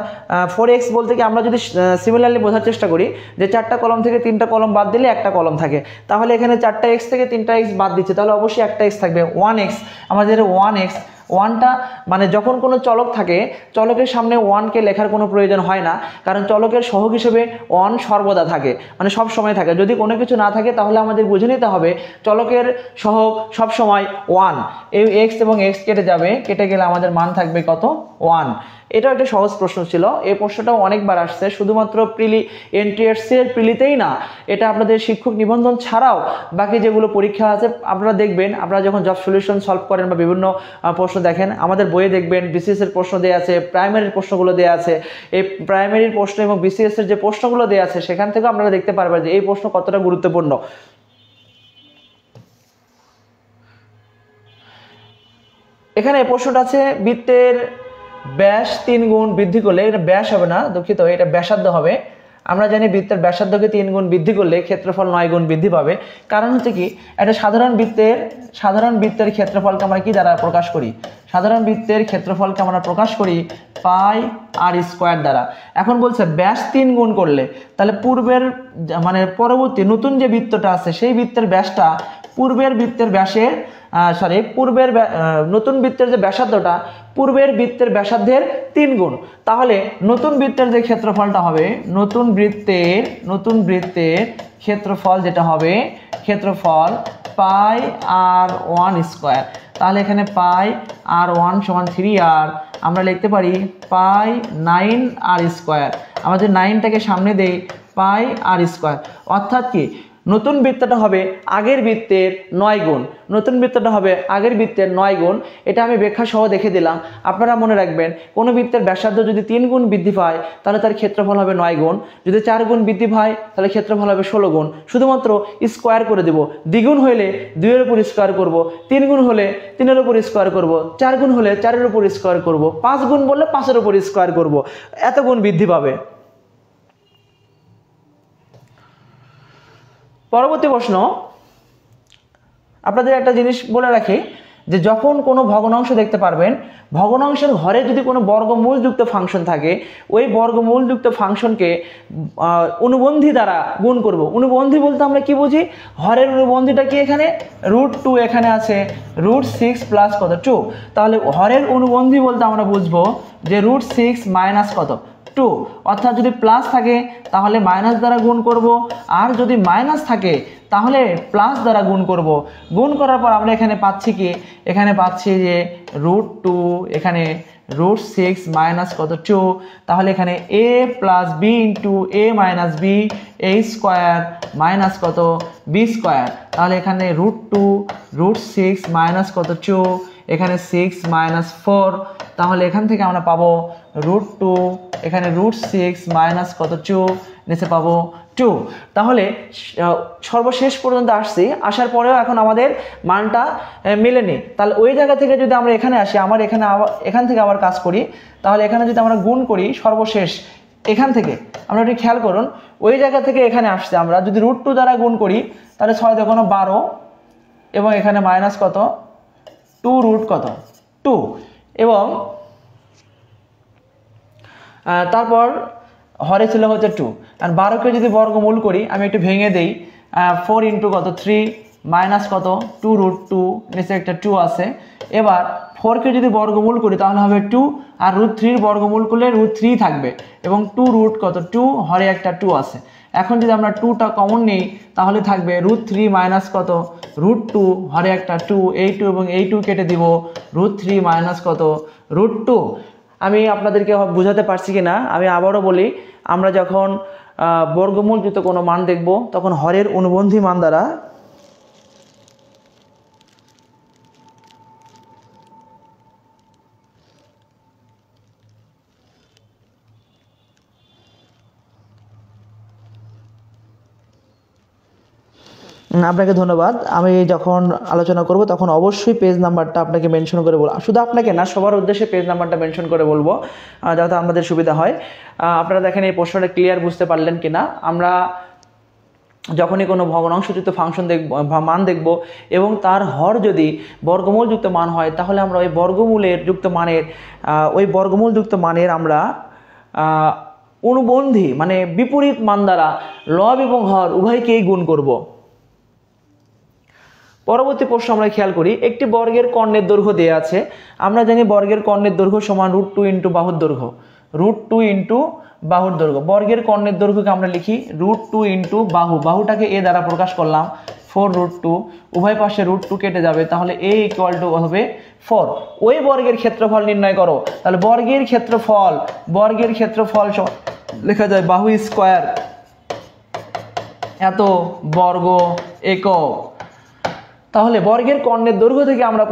4x বলতে কি আমরা যদি সিমিলারলি বোঝার চেষ্টা করি যে 4টা কলম থেকে 3টা কলম বাদ দিলে একটা কলম থাকে, তাহলে এখানে 4টা x থেকে 3টা x বাদ দিচ্ছে, তাহলে অবশ্যই একটা x থাকবে, 1x। আমাদের 1x 1টা মানে যখন কোনো চলক থাকে, চলকের সামনে 1কে লেখার কোনো প্রয়োজন হয় না, কারণ চলকের সহগ হিসেবে 1 সর্বদা থাকে, মানে সব সময় থাকে। যদি কোনো কিছু না থাকে তাহলে আমাদের বুঝে নিতে হবে চলকের সহগ সব সময় 1। এই x এবং x কেটে গেলে আমাদের মান থাকবে কত? 1। এটা একটা সহজ প্রশ্ন ছিল। এই প্রশ্নটাও অনেকবার আসছে, শুধুমাত্র প্রিলিতেই না, এটা আপনাদের শিক্ষক নিবন্ধন ছাড়াও বাকি যেগুলো পরীক্ষা আছে আপনারা দেখবেন, আপনারা যখন জব সলিউশন সলভ করেন বা বিভিন্ন প্রশ্ন দেখেন, আমাদের বইয়ে দেখবেন বিসিএস এর প্রশ্ন দেওয়া আছে, প্রাইমারির প্রশ্নগুলো দেওয়া আছে। এই প্রাইমারির প্রশ্ন এবং বিসিএস এর যে প্রশ্নগুলো দেওয়া আছে সেখান থেকেও আপনারা দেখতে পারবেন যে এই প্রশ্ন কতটা গুরুত্বপূর্ণ। এখানে প্রশ্নটা আছে বৃত্তের ব্যাস 3 গুণ বৃদ্ধি করলে, এটা ব্যাস হবে না, দুঃখিত, এটা ব্যাসার্ধ হবে। আমরা জানি বৃত্তের ব্যাসার্ধকে 3 গুণ বৃদ্ধি করলে ক্ষেত্রফল 9 গুণ বৃদ্ধি পাবে। কারণ হচ্ছে কি, একটা সাধারণ বৃত্তের ক্ষেত্রফলকে আমরা কি দ্বারা প্রকাশ করি? সাধারণ বৃত্তের ক্ষেত্রফলকে আমরা প্রকাশ করি πr² দ্বারা। এখন বলছে ব্যাস 3 গুণ করলে, তাহলে পরবর্তী নতুন যে বৃত্তটা আছে সেই বৃত্তের ব্যাসটা নতুন বৃত্তের যে ব্যাসার্ধটা পূর্বের বৃত্তের ব্যাসার্ধের 3 গুণ। তাহলে নতুন বৃত্তের যে ক্ষেত্রফলটা হবে, নতুন বৃত্তের ক্ষেত্রফল যেটা হবে, ক্ষেত্রফল πr1²। তাহলে এখানে πr1 = 3r, আমরা লিখতে পারি π9r²। আমাদের 9টাকে সামনে দেই, πr²। অর্থাৎ কি, নতুন বৃত্তটা হবে আগের বৃত্তের 9 গুণ, এটা আমি ব্যাখ্যা সহ দেখে দিলাম। আপনারা মনে রাখবেন, কোনো বৃত্তের ব্যাসার্ধ যদি 3 গুণ বৃদ্ধি পায় তাহলে তার ক্ষেত্রফল হবে 9 গুণ, যদি 4 গুণ বৃদ্ধি পায় তাহলে ক্ষেত্রফল হবে 16 গুণ। শুধুমাত্র স্কোয়ার করে দেব, দ্বিগুণ হলে 2 এর উপর স্কোয়ার করব, 3 গুণ হলে 3 এর উপর স্কোয়ার করব, 4 গুণ হলে 4 এর উপর স্কোয়ার করব, 5 গুণ বললে 5 এর উপর স্কোয়ার করব, এত গুণ বৃদ্ধি পাবে। পরবর্তী প্রশ্ন, আপনাদের একটা জিনিস বলে রাখি যে যখন কোনো ভগ্নাংশ দেখতে পারবেন, ভগ্নাংশের ঘরে যদি কোনো বর্গমূলযুক্ত ফাংশন থাকে, ওই বর্গমূলযুক্ত ফাংশনকে অনুবন্ধী দ্বারা গুণ করব। অনুবন্ধী বলতে আমরা কি বুঝি? হরের অনুবন্ধীটা কি? এখানে √2 এখানে আছে, √6 প্লাস কত? 2। তাহলে হরের অনুবন্ধী বলতে আমরা বুঝবো যে √6 মাইনাস কত? 2, অর্থাৎ যদি প্লাস থাকে তাহলে মাইনাস দ্বারা গুণ করব, আর যদি মাইনাস থাকে তাহলে প্লাস দ্বারা গুণ করব। গুণ করার পর আমরা এখানে পাচ্ছি কি, এখানে পাচ্ছি যে √2, এখানে √6 মাইনাস কত 2, তাহলে এখানে a plus b into a minus b a square minus কত b স্কোয়ার, তাহলে এখানে √2 √6 মাইনাস কত 2, এখানে 6 মাইনাস 4, তাহলে এখান থেকে আমরা পাবো √2, এখানে √6 মাইনাস কত 2, নিচে পাবো 2। তাহলে সর্বশেষ পর্যন্ত আসছি, আসার পরেও এখন আমাদের মানটা মেলেনি। তাহলে ওই জায়গা থেকে যদি আমরা এখানে আসি, আমার এখান থেকে আবার কাজ করি, তাহলে এখানে যদি আমরা গুণ করি সর্বশেষ এখান থেকে, আমরা একটু খেয়াল করুন, ওই জায়গা থেকে এখানে আসছে, আমরা যদি √2 দ্বারা গুণ করি তাহলে 6 দেখুন 12, এবং এখানে মাইনাস কত 2 কত 2, এবং তারপর হরে ছিল হচ্ছে 2, আর 12কে যদি বর্গমূল করি, আমি একটু ভেঙে দেই, 4 ইন্টু কত 3 মাইনাস কত 2√2, নিচে একটা 2 আছে। এবার 4কে যদি বর্গমূল করি তাহলে হবে 2, আর √3 বর্গমূল করলে √3 থাকবে, এবং 2 কত 2, হরে একটা 2 আছে। এখন যদি আমরা 2টা কমন নিই তাহলে থাকবে √3 মাইনাস কত √2, হরে একটা 2, এই 2 এবং এই 2 কেটে দিব, √3 মাইনাস কত √2। আমি আপনাদেরকে বুঝাতে পারছি কি না আমি আবারও বলি, আমরা যখন বর্গমূলযুক্ত কোনো মান দেখব তখন হরের অনুবন্ধী মান দ্বারা আপনাকে ধন্যবাদ। আমি যখন আলোচনা করব তখন অবশ্যই পেজ নাম্বারটা আপনাকে মেনশন করে বলবো, শুধু আপনাকে না সবার উদ্দেশ্যে পেজ নাম্বারটা মেনশন করে বলবো, যাতে আমাদের সুবিধা হয়। আপনারা দেখেন এই প্রশ্নটা ক্লিয়ার বুঝতে পারলেন কিনা। আমরা যখনই কোনো ভগ্নাংশযুক্ত ফাংশন দেখব বা মান দেখব এবং তার হর যদি বর্গমূলযুক্ত মান হয়, তাহলে আমরা ওই বর্গমূলযুক্ত মানের আমরা অনুবন্ধী মানে বিপরীত মান দ্বারা লব এবং হর উভয়কেই গুণ করব। পরবর্তী প্রশ্ন আমরা খেয়াল করি, একটি বর্গের কর্ণের দৈর্ঘ্য দেওয়া আছে। আমরা জানি বর্গের কর্ণের দৈর্ঘ্য সমান √2 ইন্টু বাহুর দৈর্ঘ্য, √2 ইন্টু বাহুর দৈর্ঘ্য। বর্গের কর্ণের দৈর্ঘ্যকে আমরা লিখি √2 ইন্টু বাহুটাকে a দ্বারা প্রকাশ করলাম 4√2, উভয় পাশে √2 কেটে যাবে, তাহলে a ইকুয়াল টু হবে 4। ওই বর্গের ক্ষেত্রফল নির্ণয় করো। তাহলে বর্গের ক্ষেত্রফল লেখা যায় বাহু স্কোয়ার এত বর্গ একক। তাহলে বর্গের কর্ণের দৈর্ঘ্য থেকে আমরা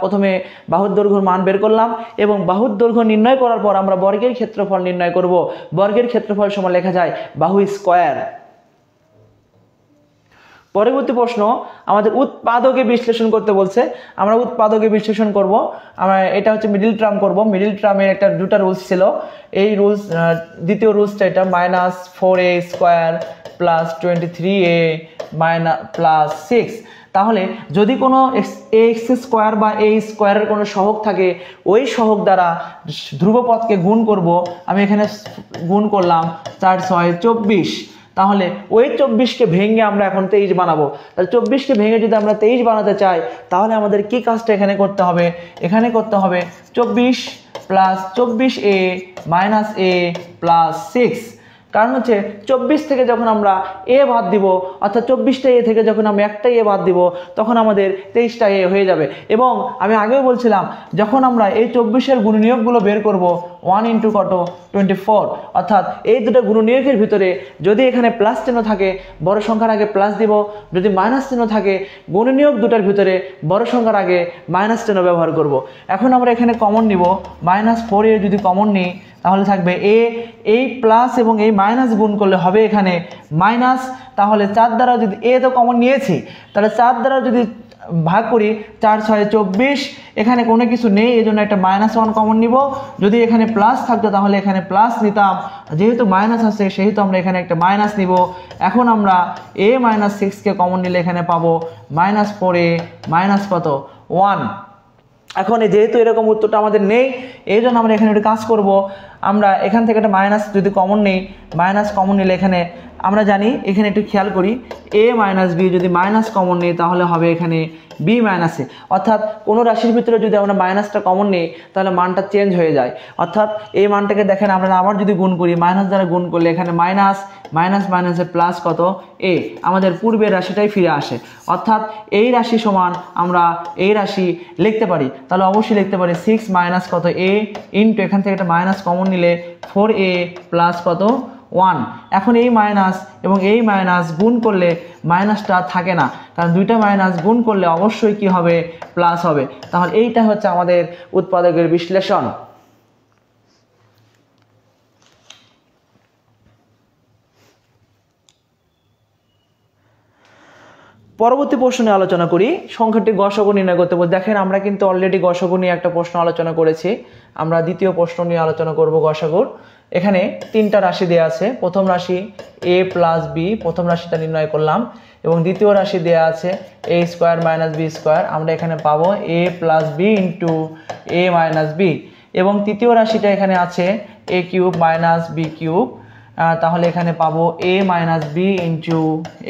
প্রথমে বাহুর দৈর্ঘ্যের মান বের করলাম, এবং বাহুর দৈর্ঘ্য নির্ণয় করার পর আমরা বর্গের ক্ষেত্রফল নির্ণয় করব। বর্গের ক্ষেত্রফল সমান লেখা যায় বাহু স্কোয়ার। পরবর্তী প্রশ্ন, আমাদের উৎপাদকে বিশ্লেষণ করতে বলছে। আমরা উৎপাদকে বিশ্লেষণ করব। আমরা এটা হচ্ছে মিডিল টার্ম করব। মিডিল টার্মের দুটা রুলস ছিল। এই রুলস, দ্বিতীয় রুলসটা এটা -4a square plus 23a plus 6। তাহলে যদি কোনো ax স্কোয়ার বা a স্কোয়ারের কোনো সহগ থাকে, ওই সহগ দ্বারা ধ্রুবপদকে গুণ করব। আমি এখানে গুণ করলাম 4 6 24। তাহলে ওই 24কে ভেঙে আমরা এখন 23 বানাবো। তাহলে 24কে ভেঙে যদি আমরা 23 বানাতে চাই, তাহলে আমাদের কি কাজটা এখানে করতে হবে? এখানে করতে হবে 24 plus 24a minus a plus 6। কারণ হচ্ছে 24 থেকে যখন আমরা a বাদ দিব, অর্থাৎ 24টা a থেকে যখন আমরা একটা a বাদ দিব, তখন আমাদের 23টা a হয়ে যাবে। এবং আমি আগেও বলছিলাম, যখন আমরা এই 24-এর গুণনীয়কগুলো বের করব, 1 ইন্টু কত 24, অর্থাৎ এই দুটো গুণনীয়কের ভিতরে যদি এখানে প্লাস চিহ্ন থাকে, বড় সংখ্যার আগে প্লাস দিব, যদি মাইনাস চিহ্ন থাকে গুণনীয়ক দুটার ভিতরে বড় সংখ্যার আগে মাইনাস চিহ্ন ব্যবহার করব। এখন আমরা এখানে কমন নিব, -4a যদি কমন নিই তাহলে থাকবে a, এই প্লাস এবং এই মাইনাস গুণ করলে হবে এখানে মাইনাস। তাহলে 4 দ্বারা যদি a তো কমন নিয়েছি, তাহলে 4 দ্বারা যদি ভাগ করি 4 6 24, এখানে কোনো কিছু নেই, এই জন্য একটা -1 কমন নিব। যদি এখানে প্লাস থাকতো তাহলে এখানে প্লাস নিতাম, যেহেতু মাইনাস আছে সেহেতু আমরা এখানে একটা মাইনাস নিব। এখন আমরা a - 6কে কমন নিলে এখানে পাবো -4a মাইনাস কত 1। এখন যেহেতু এরকম উত্তরটা আমাদের নেই, এই জন্য আমরা এখানে একটা কাজ করব। আমরা এখান থেকে একটা মাইনাস যদি কমন নিই, মাইনাস কমন নিলে এখানে আমরা জানি এখানে একটু খেয়াল করি a মাইনাস বি যদি মাইনাস কমন নিই তাহলে হবে এখানে বি মাইনাস এ, অর্থাৎ কোনো রাশির ভিতরে যদি আমরা মাইনাসটা কমন নিই তাহলে মানটা চেঞ্জ হয়ে যায়। অর্থাৎ এই মানটাকে দেখেন আমরা আবার যদি গুণ করি মাইনাস দ্বারা গুণ করলে এখানে মাইনাস মাইনাস মাইনাসে প্লাস কত এ, আমাদের পূর্বের রাশিটাই ফিরে আসে। অর্থাৎ এই রাশি সমান আমরা এই রাশি লিখতে পারি, তাহলে অবশ্যই লিখতে পারি 6 মাইনাস কত এ ইন্টু এখান থেকে একটা মাইনাস কমন নিলে 4a প্লাস কত 1। এখন এই মাইনাস এবং এই মাইনাস গুণ করলে মাইনাসটা থাকে না, কারণ দুইটা মাইনাস গুণ করলে অবশ্যই কি হবে প্লাস হবে। তাহলে এইটা হচ্ছে আমাদের উৎপাদকের বিশ্লেষণ। পরবর্তী প্রশ্ন নিয়ে আলোচনা করি, সংখ্যাটি গসগ নির্ণয় করতে বলছে। দেখেন আমরা কিন্তু অলরেডি গসগ নিয়ে একটা প্রশ্ন আলোচনা করেছি, আমরা দ্বিতীয় প্রশ্ন নিয়ে আলোচনা করব গসগর। এখানে তিনটা রাশি দেওয়া আছে, প্রথম রাশি a প্লাস বি, প্রথম রাশিটা নির্ণয় করলাম, এবং দ্বিতীয় রাশি দেওয়া আছে a square minus b square, আমরা এখানে পাবো a plus b into a minus b, এবং তৃতীয় রাশিটা এখানে আছে a cube minus b cube, তাহলে এখানে পাবো a minus b into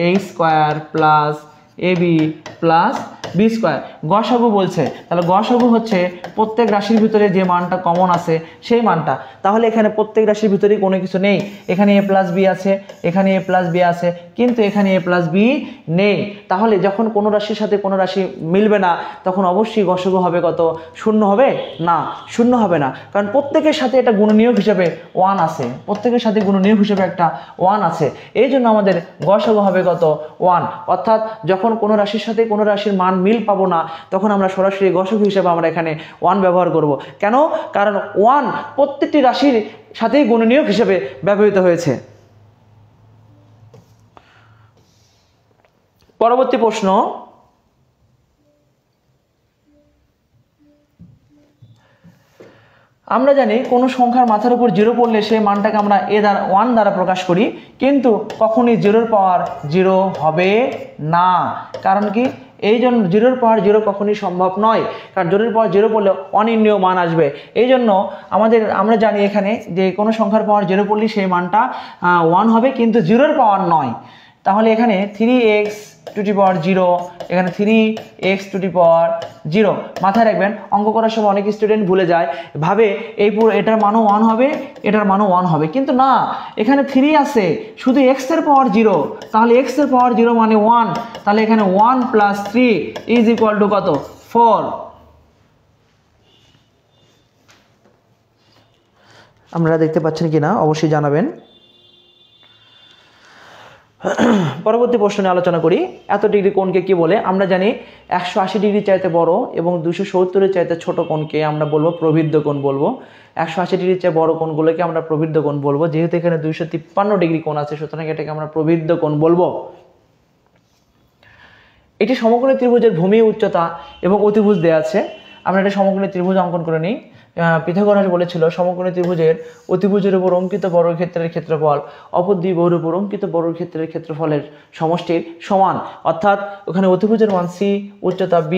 a square plus a b plus B square. গসাগু বলছে, তাহলে গসাগু হচ্ছে প্রত্যেক রাশির ভিতরে যে মানটা কমন আছে সেই মানটা। তাহলে এখানে প্রত্যেক রাশির ভিতরেই কোনো কিছু নেই, এখানে এ প্লাস বি আছে, এখানে এ প্লাস বি আছে, কিন্তু এখানে এ প্লাস বি নেই। তাহলে যখন কোনো রাশির সাথে কোনো রাশি মিলবে না তখন অবশ্যই গসাগু হবে কত, শূন্য হবে না, শূন্য হবে না, কারণ প্রত্যেকের সাথে এটা গুণনীয়ক হিসেবে 1 আছে, প্রত্যেকের সাথে গুণনীয়ক হিসেবে একটা 1 আছে, এই জন্য আমাদের গসাগু হবে কত 1। অর্থাৎ যখন কোনো রাশির সাথে কোনো রাশির মান মিল পাবো না তখন আমরা সরাসরি গসাগু হিসেবে আমরা এখানে 1 ব্যবহার করব। কেন? কারণ 1 প্রত্যেকটি রাশির সাথেই গুণনীয়ক হিসেবে ব্যবহৃত হয়েছে। পরবর্তী প্রশ্ন, আমরা জানি কোনো সংখ্যার মাথার উপর 0 পড়লে সেই মানটাকে আমরা এ দ্বারা 1 দ্বারা প্রকাশ করি, কিন্তু কখনই 0 পাওয়ার 0 হবে না। কারণ কি? এই জন্য 0 পাওয়ার 0 কখনই সম্ভব নয়, কারণ 0 পাওয়ার 0 পড়লে অনির্ণীয় মান আসবে। এই জন্য আমরা জানি এখানে যে কোনো সংখ্যার পাওয়ার 0 পড়লে সেই মানটা 1 হবে, কিন্তু 0 পাওয়ার নয়। তাহলে এখানে 3x টু দি পাওয়ার 0, এখানে 3x টু দি পাওয়ার 0। মাথায় রাখবেন, অঙ্ক করার সময় অনেক স্টুডেন্ট ভুলে যায়, ভাবে এই পুরো এটার মানও 1 হবে, এটার মানও 1 হবে, কিন্তু না, এখানে 3 আছে, শুধু x এর পাওয়ার 0, তাহলে x এর পাওয়ার 0 মানে 1, তাহলে এখানে 1 প্লাস 3 ইজ ইকুয়াল টু কত 4। আপনারা দেখতে পাচ্ছেন কিনা অবশ্যই জানাবেন। পরবর্তী প্রশ্ন নিয়ে আলোচনা করি, এত ডিগ্রি কোণকে কি বলে? আমরা জানি 180 ডিগ্রি চাইতে বড় এবং 270 চাইতে ছোট কোণকে আমরা বলবো প্রবৃদ্ধ কোণ বলবো। 180 ডিগ্রি চেয়ে বড় কোণগুলোকে আমরা প্রবৃদ্ধ কোণ বলবো। যেহেতু এখানে 253 ডিগ্রি কোণ আছে সুতরাং এটাকে আমরা প্রবৃদ্ধ কোণ বলবো। এটি সমকোণী ত্রিভুজের ভূমি, উচ্চতা এবং অতিভুজ দেওয়া আছে। আমরা একটা সমকোণী ত্রিভুজ অঙ্কন করে নিই। পিথাগোরাস বলেছিল সমকোণী ত্রিভুজের অতিভুজের উপর অঙ্কিত বর্গক্ষেত্রের ক্ষেত্রফল অপর দুই বাহুর উপর অঙ্কিত বর্গক্ষেত্রের ক্ষেত্রফলের সমষ্টির সমান। অর্থাৎ ওখানে অতিভুজের মান c, উচ্চতা b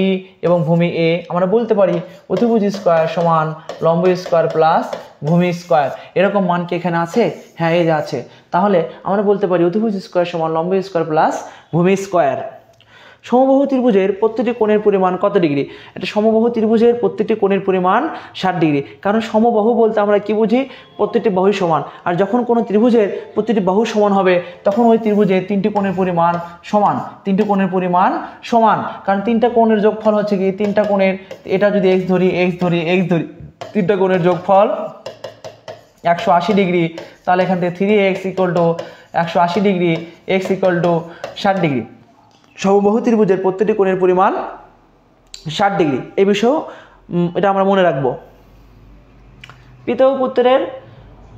এবং ভূমি a। আমরা বলতে পারি অতিভুজ স্কোয়ার সমান লম্ব স্কোয়ার প্লাস ভূমি স্কোয়ার। এরকম মান কি এখানে আছে? হ্যাঁ, এই যে আছে। তাহলে আমরা বলতে পারি অতিভুজ স্কোয়ার সমান লম্ব স্কোয়ার প্লাস ভূমি স্কোয়ার। সমবাহু ত্রিভুজের প্রত্যেকটি কোণের পরিমাণ কত ডিগ্রি? এটা সমবাহু ত্রিভুজের প্রত্যেকটি কোণের পরিমাণ 60 ডিগ্রি। কারণ সমবাহু বলতে আমরা কি বুঝি? প্রত্যেকটি বাহু সমান। আর যখন কোনো ত্রিভুজের প্রত্যেকটি বাহু সমান হবে তখন ওই ত্রিভুজের 3টি কোণের পরিমাণ সমান, 3টি কোণের পরিমাণ সমান। কারণ 3টা কোণের যোগফল হচ্ছে কি 3টা কোণের, এটা যদি x ধরি, 3টা কোণের যোগফল 180 ডিগ্রি, তাহলে এখান থেকে 3x equal to 180 degree, x equal to 60 degree. সমবাহু ত্রিভুজের প্রত্যেকটি কোণের পরিমাণ 60 ডিগ্রি। এই বিষয়েও এটা আমরা মনে রাখবো। পিতা ও পুত্রের,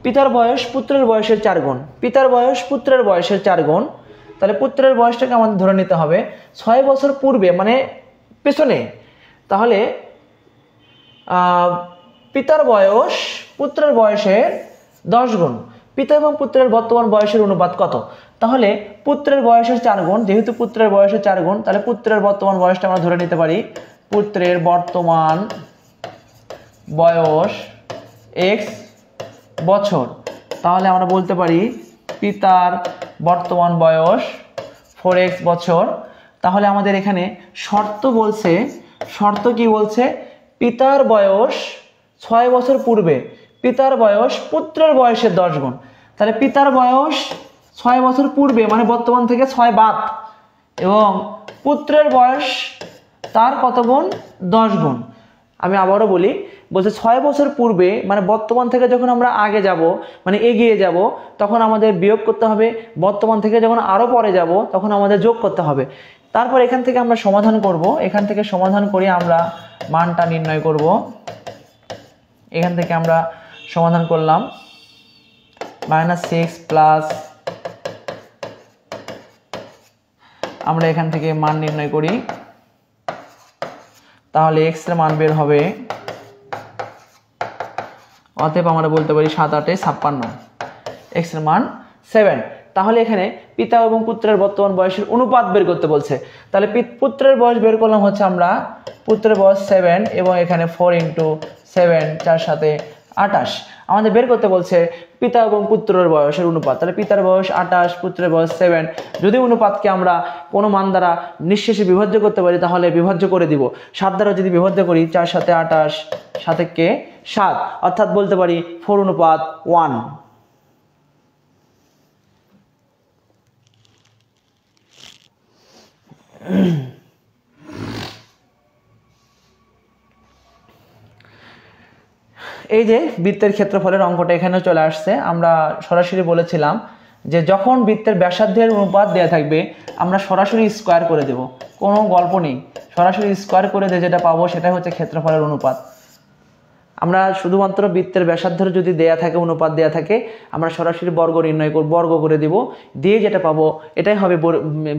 পিতার বয়স পুত্রের বয়সের 4 গুণ, পিতার বয়স পুত্রের বয়সের 4 গুণ। তাহলে পুত্রের বয়সটাকে আমাদের ধরে নিতে হবে 6 বছর পূর্বে, মানে পেছনে। তাহলে পিতার বয়স পুত্রের বয়সের 10 গুণ। পিতা এবং পুত্রের বর্তমান বয়সের অনুপাত কত? তাহলে পুত্রের বয়সের 4 গুণ, যেহেতু পুত্রের বয়সের 4 গুণ, তাহলে পুত্রের বর্তমান বয়সটা আমরা ধরে নিতে পারি পুত্রের বর্তমান বয়স x বছর। তাহলে আমরা বলতে পারি পিতার বর্তমান বয়স 4x বছর। তাহলে আমাদের এখানে শর্ত বলছে, শর্ত কি বলছে, পিতার বয়স 6 বছর পূর্বে পিতার বয়স পুত্রের বয়সের 10 গুণ। তাহলে পিতার বয়স 6 বছর পূর্বে মানে বর্তমান থেকে 6 বাদ, এবং পুত্রের বয়স তার কত গুণ, 10 গুণ। আমি আবারও বলি, বলছে 6 বছর পূর্বে মানে বর্তমান থেকে যখন আমরা আগে যাব মানে এগিয়ে যাব তখন আমাদের বিয়োগ করতে হবে, বর্তমান থেকে যখন আরও পরে যাব তখন আমাদের যোগ করতে হবে। তারপর এখান থেকে আমরা সমাধান করব, এখান থেকে সমাধান করে আমরা মানটা নির্ণয় করব। এখান থেকে আমরা সমাধান করলাম -6 প্লাস, আমরা এখান থেকে মান নির্ণয় করি, তাহলে x এর মান বের হবে, অতএব আমরা বলতে পারি 7 8 56, x এর মান 7। তাহলে এখানে পিতা এবং পুত্রের বর্তমান বয়সের অনুপাত বের করতে বলছে। তাহলে পুত্রের বয়স বের করলাম হচ্ছে আমরা পুত্রের বয়স 7 এবং এখানে 4 × 7 4 7 28। আমাদের বের করতে বলছে পিতা এবং পুত্রের বয়সের অনুপাত। তাহলে পিতার বয়স 28, পুত্রের বয়স 7। যদি অনুপাতকে আমরা কোনো মান দ্বারা নিঃশেষে বিভাজ্য করতে পারি তাহলে বিভাজ্য করে দিব। 7 দ্বারা যদি বিভাজ্য করি 4 7 28, 7 কে 7, অর্থাৎ বলতে পারি 4:1। এই যে বৃত্তের ক্ষেত্রফলের অঙ্কটা এখানে চলে আসছে। আমরা সরাসরি বলেছিলাম যে যখন বৃত্তের ব্যাসার্ধের অনুপাত দেওয়া থাকবে আমরা সরাসরি স্কোয়ার করে দেব, কোনো গল্প নেই, সরাসরি স্কোয়ার করে দিয়ে যেটা পাবো সেটা হচ্ছে ক্ষেত্রফলের অনুপাত। আমরা শুধুমাত্র বৃত্তের ব্যাসার্ধের যদি দেয়া থাকে, অনুপাত দেয়া থাকে, আমরা সরাসরি বর্গ নির্ণয় করব, বর্গ করে দেব, দিয়ে যেটা পাবো এটাই হবে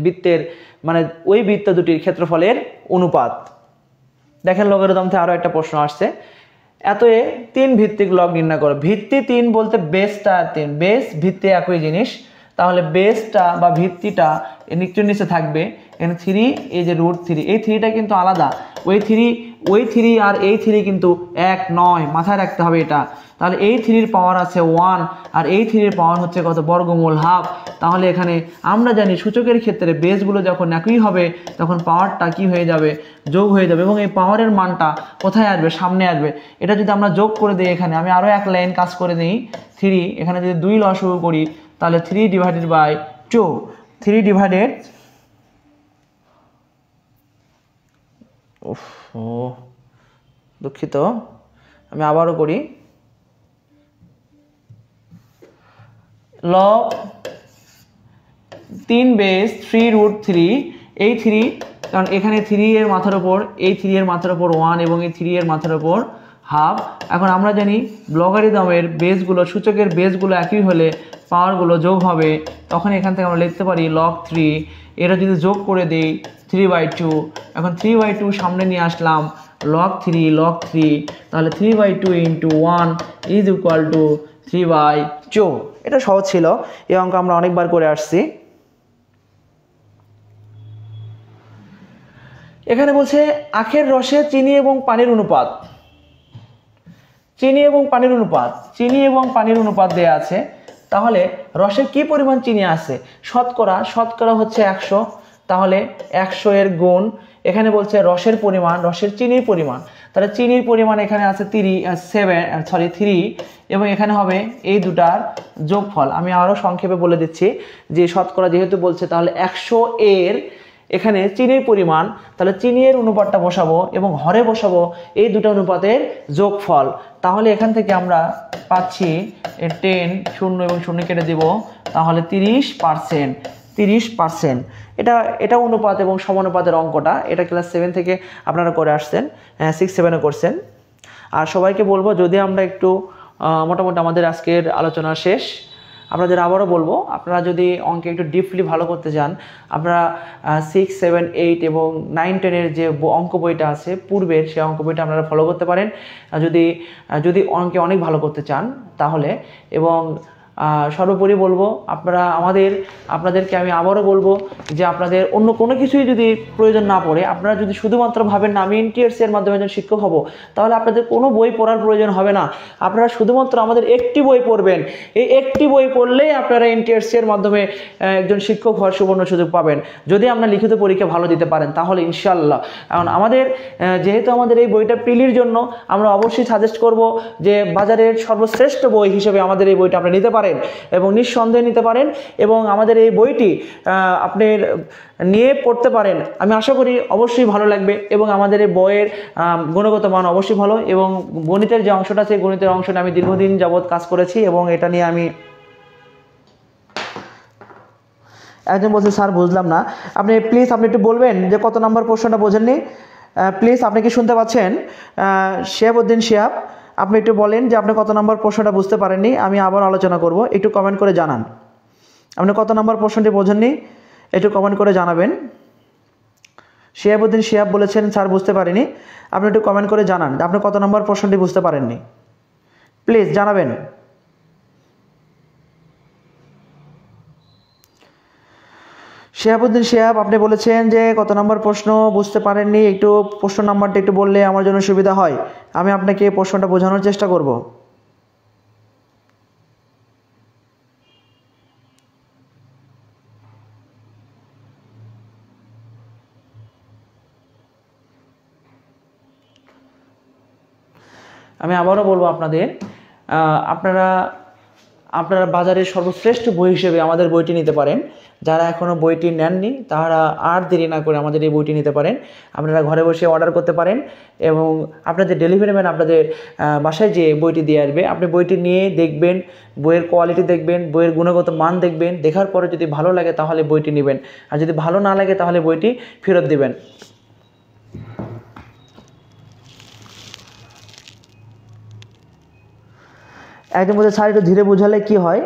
বৃত্তের মানে ওই বৃত্ত দুটির ক্ষেত্রফলের অনুপাত। দেখেন লগারিদম থেকে আরও একটা প্রশ্ন আসছে, এত এ 3 ভিত্তিক লগ নির্ণয় করো। ভিত্তি 3 বলতে বেসটা 3, বেস ভিত্তি একই জিনিস। তাহলে বেসটা বা ভিত্তিটা নিচে থাকবে, এখানে 3, এই যে √3, এই 3টা কিন্তু আলাদা, ওই 3 আর এই 3 কিন্তু এক নয়, মাথায় রাখতে হবে এটা। তাহলে এই 3-র পাওয়ার আছে 1 আর এই 3-র পাওয়ার হচ্ছে কত, বর্গমূল ½ তাহলে এখানে আমরা জানি সূচকের ক্ষেত্রে বেসগুলো যখন একই হবে তখন পাওয়ারটা কি হয়ে যাবে, যোগ হয়ে যাবে, এবং এই পাওয়ারের মানটা কোথায় আসবে, সামনে আসবে। এটা যদি আমরা যোগ করে দিই, এখানে আমি আরও এক লাইন কাজ করে দিই, 3, এখানে যদি 2 লসাগু করি তাহলে 3/2, 3 ডিভাইডেড, দুঃখিত আমি আবারও করি, লগ 3 বেস 3√3, এই 3 কারণ এখানে 3 এর মাথার ওপর, এই 3 এর মাথার ওপর 1 এবং এই 3 এর মাথার ওপর ½ এখন আমরা জানি লগারিদমের বেসগুলো, সূচকের বেসগুলো একই হলে পাওয়ারগুলো যোগ হবে, তখন এখান থেকে আমরা লিখতে পারি log 3, এটা যদি যোগ করে দেই 3/2, এখন 3/2 সামনে নিয়ে আসলাম, log 3, তাহলে 3/2 × 1 = 3/2। এটা সহজ ছিল, এই অঙ্ক আমরা অনেকবার করে আসছি। এখানে বলছে আখের রসে চিনি এবং পানির অনুপাত, চিনি এবং পানির অনুপাত দেয়া আছে। তাহলে রসে কি পরিমাণ চিনি আছে, শতকরা হচ্ছে 100, তাহলে 100 এর গুণ, এখানে বলছে রসের পরিমাণ, রসের চিনির পরিমাণ, তাহলে চিনির পরিমাণ এখানে আছে 3 এবং এখানে হবে এই দুটার যোগফল। আমি আরও সংক্ষেপে বলে দিচ্ছি যে শতকরা যেহেতু বলছে তাহলে 100 এর এখানে চিনির পরিমাণ, তাহলে চিনির অনুপাতটা বসাবো এবং হরে বসাবো এই দুটো অনুপাতের যোগফল। তাহলে এখান থেকে আমরা পাচ্ছি 10, 0 এবং 0 কেটে দেব, তাহলে 30%। এটা অনুপাত এবং সমানুপাতের অঙ্কটা, এটা ক্লাস 7 থেকে আপনারা করে আসছেন, 6-7-এ করছেন। আর সবাইকে বলবো যদি আমরা একটু মোটামুটি আমাদের আজকের আলোচনা শেষ, আপনাদের আবারও বলবো আপনারা যদি অঙ্কে একটু ডিপলি ভালো করতে চান, আপনারা 6, 7, 8 এবং 9, 10-এর যে অঙ্ক বইটা আছে পূর্বের, সেই অঙ্ক বইটা আপনারা ফলো করতে পারেন যদি অঙ্কে অনেক ভালো করতে চান তাহলে। এবং সর্বোপরি বলবো আপনাদেরকে আমি আবারও বলবো যে আপনাদের অন্য কোনো কিছুই যদি প্রয়োজন না পড়ে, আপনারা যদি শুধুমাত্র ভাবেন না আমি NTSC এর মাধ্যমে একজন শিক্ষক হব, তাহলে আপনাদের কোনো বই পড়ার প্রয়োজন হবে না। আপনারা শুধুমাত্র আমাদের একটি বই পড়বেন, এই একটি বই পড়লেই আপনারা NTSC এর মাধ্যমে একজন শিক্ষক হওয়ার সুবর্ণ সুযোগ পাবেন, যদি আপনারা লিখিত পরীক্ষা ভালো দিতে পারেন তাহলে ইনশাআল্লাহ। কারণ যেহেতু আমাদের এই বইটা প্রিলির জন্য, আমরা অবশ্যই সাজেস্ট করব যে বাজারের সর্বশ্রেষ্ঠ বই হিসেবে আমাদের এই বইটা আপনি নিতে পারেন এবং নিঃসন্দেহে নিতে পারেন, এবং আমাদের এই বইটি আপনি নিয়ে পড়তে পারেন। আমি আশা করি অবশ্যই ভালো লাগবে, এবং আমাদের এই বইয়ের গুণগত মান অবশ্যই ভালো। এবং গণিতের যে অংশটা আছে, গণিতের অংশটা আমি দীর্ঘদিন যাবৎ কাজ করেছি, এবং এটা নিয়ে আমি একজন বলছে স্যার বুঝলাম না, আপনি প্লিজ আপনি একটু বলবেন যে কত নম্বর প্রশ্নটা বোঝেননি। প্লিজ আপনি কি শুনতে পাচ্ছেন? শিহাবুদ্দিন শিহাব, আপনি একটু বলেন যে আপনি কত নম্বর প্রশ্নটা বুঝতে পারেননি, আমি আবার আলোচনা করব, একটু কমেন্ট করে জানান। আপনি কত নম্বর প্রশ্নটি বোঝেননি একটু কমেন্ট করে জানাবেন। শিহাবুদ্দিন শিহাব বলেছেন স্যার বুঝতে পারিনি, আপনি একটু কমেন্ট করে জানান আপনি কত নম্বর প্রশ্নটি বুঝতে পারেননি, প্লিজ জানাবেন। শিহাবুদ্দিন শিহাব, আপনি বলেছেন যে কত নম্বর প্রশ্ন বুঝতে পারেননি, একটু প্রশ্ন নাম্বারটা একটু বললে আমার জন্য সুবিধা হয়, আমি আপনাকে প্রশ্নটা বোঝানোর চেষ্টা করব। আমি আবারও বলবো আপনারা বাজারের সর্বশ্রেষ্ঠ বই হিসেবে আমাদের বইটি নিতে পারেন। যারা এখনও বইটি নেননি তারা আর দেরি না করে আমাদের এই বইটি নিতে পারেন। আপনারা ঘরে বসে অর্ডার করতে পারেন, এবং আপনাদের ডেলিভারি ম্যান আপনাদের বাসায় যে বইটি দিয়ে আসবে, আপনি বইটি নিয়ে দেখবেন, বইয়ের কোয়ালিটি দেখবেন, বইয়ের গুণগত মান দেখবেন, দেখার পরে যদি ভালো লাগে তাহলে বইটি নেবেন, আর যদি ভালো না লাগে তাহলে বইটি ফেরত দেবেন। একদম বলতে স্যার একটু ধীরে বোঝালে কি হয়?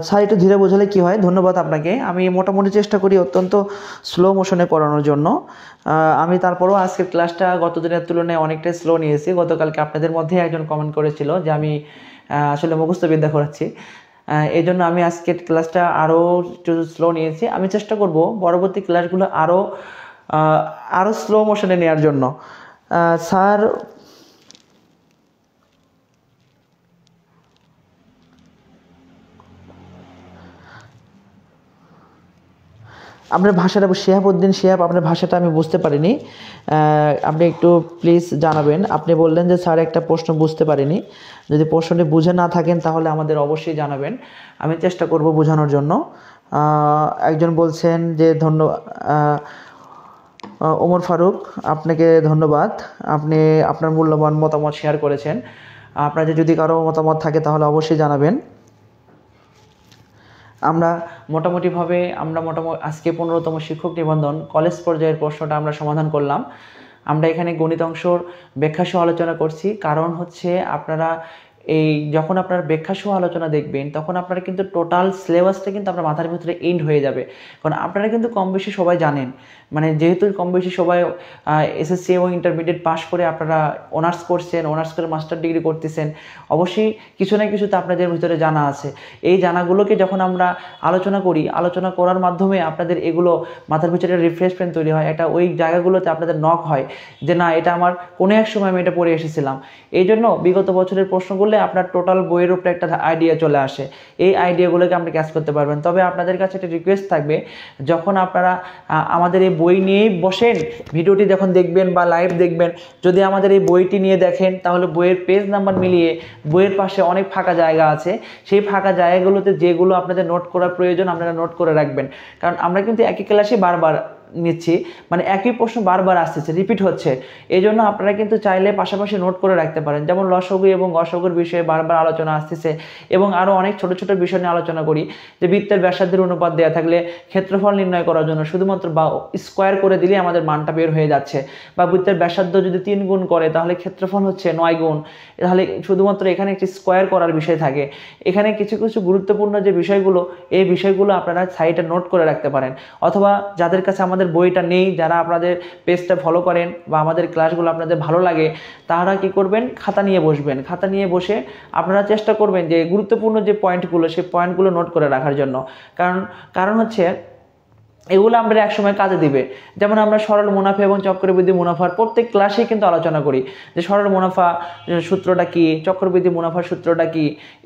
স্যার একটু ধীরে বোঝালে কি হয়? ধন্যবাদ আপনাকে। আমি মোটামুটি চেষ্টা করি অত্যন্ত স্লো মোশনে করানোর জন্য। আমি তারপরেও আজকের ক্লাসটা গত দিনের তুলনায় অনেকটাই স্লো নিয়েছি। গতকালকে আপনাদের মধ্যে একজন কমেন্ট করেছিল যে আমি আসলে মুখস্থ বিদ্যা করাচ্ছি, এই জন্য আমি আজকের ক্লাসটা আরও একটু স্লো নিয়েছি। আমি চেষ্টা করব পরবর্তী ক্লাসগুলো আরও স্লো মোশনে নেওয়ার জন্য। স্যার আপনার ভাষাটা, শিহাবুদ্দিন শিহাব, আপনার ভাষাটা আমি বুঝতে পারিনি, আপনি একটু প্লিজ জানাবেন। আপনি বললেন যে স্যার একটা প্রশ্ন বুঝতে পারিনি, যদি প্রশ্নটি বুঝে না থাকেন তাহলে আমাদের অবশ্যই জানাবেন, আমি চেষ্টা করব বোঝানোর জন্য। একজন বলছেন যে ধন্যবাদ, ওমর ফারুক, আপনাকে ধন্যবাদ, আপনি আপনার মূল্যবান মতামত শেয়ার করেছেন। আপনাদের যদি কারো মতামত থাকে তাহলে অবশ্যই জানাবেন। আমরা মোটামুটিভাবে আজকে 15তম শিক্ষক নিবন্ধন কলেজ পর্যায়ের প্রশ্নটা আমরা সমাধান করলাম। আমরা এখানে গণিত অংশর ব্যাখ্যা সহ আলোচনা করছি, কারণ হচ্ছে যখন আপনারা ব্যাখ্যা সহ আলোচনা দেখবেন তখন আপনারা কিন্তু টোটাল সিলেবাসটা কিন্তু আপনার মাথার ভিতরে এন্ড হয়ে যাবে। কারণ আপনারা কিন্তু কম বেশি সবাই জানেন, মানে যেহেতু কম বেশি সবাই এসএসসি এবং ইন্টারমিডিয়েট পাস করে আপনারা অনার্স করছেন, অনার্স করে মাস্টার ডিগ্রি করতেছেন, অবশ্যই কিছু না কিছু তো আপনাদের ভিতরে জানা আছে। এই জানাগুলোকে যখন আমরা আলোচনা করার মাধ্যমে আপনাদের এগুলো মাথার ভিতরে রিফ্রেশমেন্ট তৈরি হয়, ওই জায়গাগুলোতে আপনাদের নক হয় যে না, এটা আমার কোনো এক সময় আমি এটা পড়ে এসেছিলাম। এই জন্য বিগত বছরের প্রশ্নগুলো আপনার টোটাল বইয়ের উপরে একটা আইডিয়া চলে আসে, এই আইডিয়াগুলোকে আপনি ক্যাচ করতে পারবেন। তবে আপনাদের কাছে একটা রিকোয়েস্ট থাকবে, যখন আপনারা আমাদের এই বই নিয়েই বসেন, ভিডিওটি যখন দেখবেন বা লাইভ দেখবেন, যদি আমাদের এই বইটি নিয়ে দেখেন তাহলে বইয়ের পেজ নাম্বার মিলিয়ে বইয়ের পাশে অনেক ফাঁকা জায়গা আছে, সেই ফাঁকা জায়গাগুলোতে যেগুলো আপনাদের নোট করার প্রয়োজন আপনারা নোট করে রাখবেন। কারণ আমরা কিন্তু একই ক্লাসে বারবার নিচ্ছি, মানে একই প্রশ্ন বারবার আসতেছে, রিপিট হচ্ছে। এই জন্য আপনারা কিন্তু চাইলে পাশাপাশি নোট করে রাখতে পারেন। যেমন লসাগু এবং গসাগুর বিষয়ে বারবার আলোচনা আসতেছে, এবং আরও অনেক ছোট ছোট বিষয় নিয়ে আলোচনা করি, যে বৃত্তের ব্যাসার্ধের অনুপাত দেওয়া থাকলে ক্ষেত্রফল নির্ণয় করার জন্য শুধুমাত্র বা স্কোয়ার করে দিলে আমাদের মানটা বের হয়ে যাচ্ছে, বা বৃত্তের ব্যাসার্ধ যদি 3 গুণ করে তাহলে ক্ষেত্রফল হচ্ছে 9 গুণ, তাহলে শুধুমাত্র এখানে একটি স্কোয়ার করার বিষয় থাকে। এখানে কিছু কিছু গুরুত্বপূর্ণ যে বিষয়গুলো, এই বিষয়গুলো আপনারা সাইটে নোট করে রাখতে পারেন, অথবা যাদের কাছে আমাদের বইটা নেই, যারা আপনাদের পেজটা ফলো করেন বা আমাদের ক্লাসগুলো আপনাদের ভালো লাগে, তারা কি করবেন, খাতা নিয়ে বসবেন। খাতা নিয়ে বসে আপনারা চেষ্টা করবেন যে গুরুত্বপূর্ণ যে পয়েন্টগুলো, সেই পয়েন্টগুলো নোট করে রাখার জন্য। কারণ হচ্ছে এগুলো আমরা একসময় কাজে দিবে। যেমন আমরা সরল মুনাফা এবং চক্রবৃদ্ধি মুনাফার প্রত্যেক ক্লাসেই কিন্তু আলোচনা করি, যে সরল মুনাফা সূত্রটা কি, চক্রবৃদ্ধি মুনাফার সূত্রটা কি,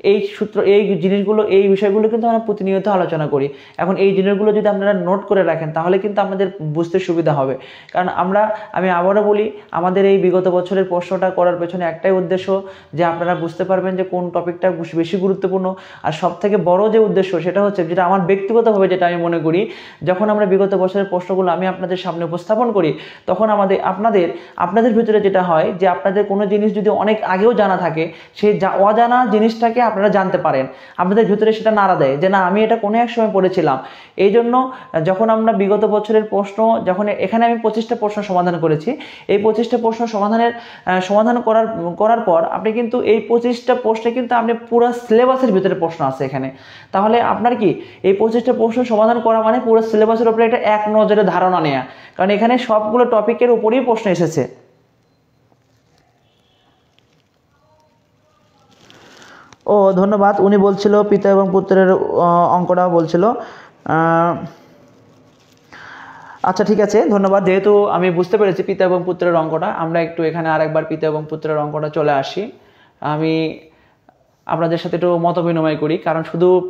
এই সূত্র, এই জিনিসগুলো, এই বিষয়গুলো কিন্তু আমরা প্রতিনিয়ত আলোচনা করি। এখন এই জিনিসগুলো যদি আপনারা নোট করে রাখেন তাহলে কিন্তু আমাদের বুঝতে সুবিধা হবে। কারণ আমি আবারও বলি, আমাদের এই বিগত বছরের প্রশ্নটা করার পেছনে একটাই উদ্দেশ্য, যে আপনারা বুঝতে পারবেন যে কোন টপিকটা বেশি গুরুত্বপূর্ণ। আর সবথেকে বড় যে উদ্দেশ্য সেটা হচ্ছে, যেটা আমার ব্যক্তিগতভাবে যেটা আমি মনে করি, যখন আমরা বিগত বছরের প্রশ্নগুলো আমি আপনাদের সামনে উপস্থাপন করি, তখন আপনাদের ভিতরে যেটা হয়, যে আপনাদের কোনো জিনিস যদি অনেক আগেও জানা থাকে, সেই অজানা জিনিসটাকে আপনারা জানতে পারেন, আপনাদের ভিতরে সেটা নাড়া দেয় যে না, আমি এটা কোনো এক সময় পড়েছিলাম। এই জন্য যখন আমরা বিগত বছরের প্রশ্ন, যখন এখানে আমি 25টা প্রশ্ন সমাধান করেছি, এই 25টা প্রশ্ন সমাধান করার পর আপনি কিন্তু এই 25টা প্রশ্নে কিন্তু আপনি পুরো সিলেবাসের ভিতরে প্রশ্ন আছে এখানে। তাহলে আপনার কি এই 25টা প্রশ্ন সমাধান করা মানে পুরো সিলেবাসের উপরে একটা এক নজরে ধারণা নেওয়া, কারণ এখানে সবগুলো টপিকের উপরেই প্রশ্ন এসেছে। ও ধন্যবাদ, উনি বলছিল পিতা এবং পুত্রের অঙ্কটা বলছিল। আচ্ছা ঠিক আছে, ধন্যবাদ। যেহেতু আমি বুঝতে পেরেছি পিতা এবং পুত্রের অঙ্কটা, আমরা একটু এখানে আরেকবার পিতা এবং পুত্রের অঙ্কটা চলে আসি। আমি আপনাদের সাথে একটু মত বিনিময় করি, কারণ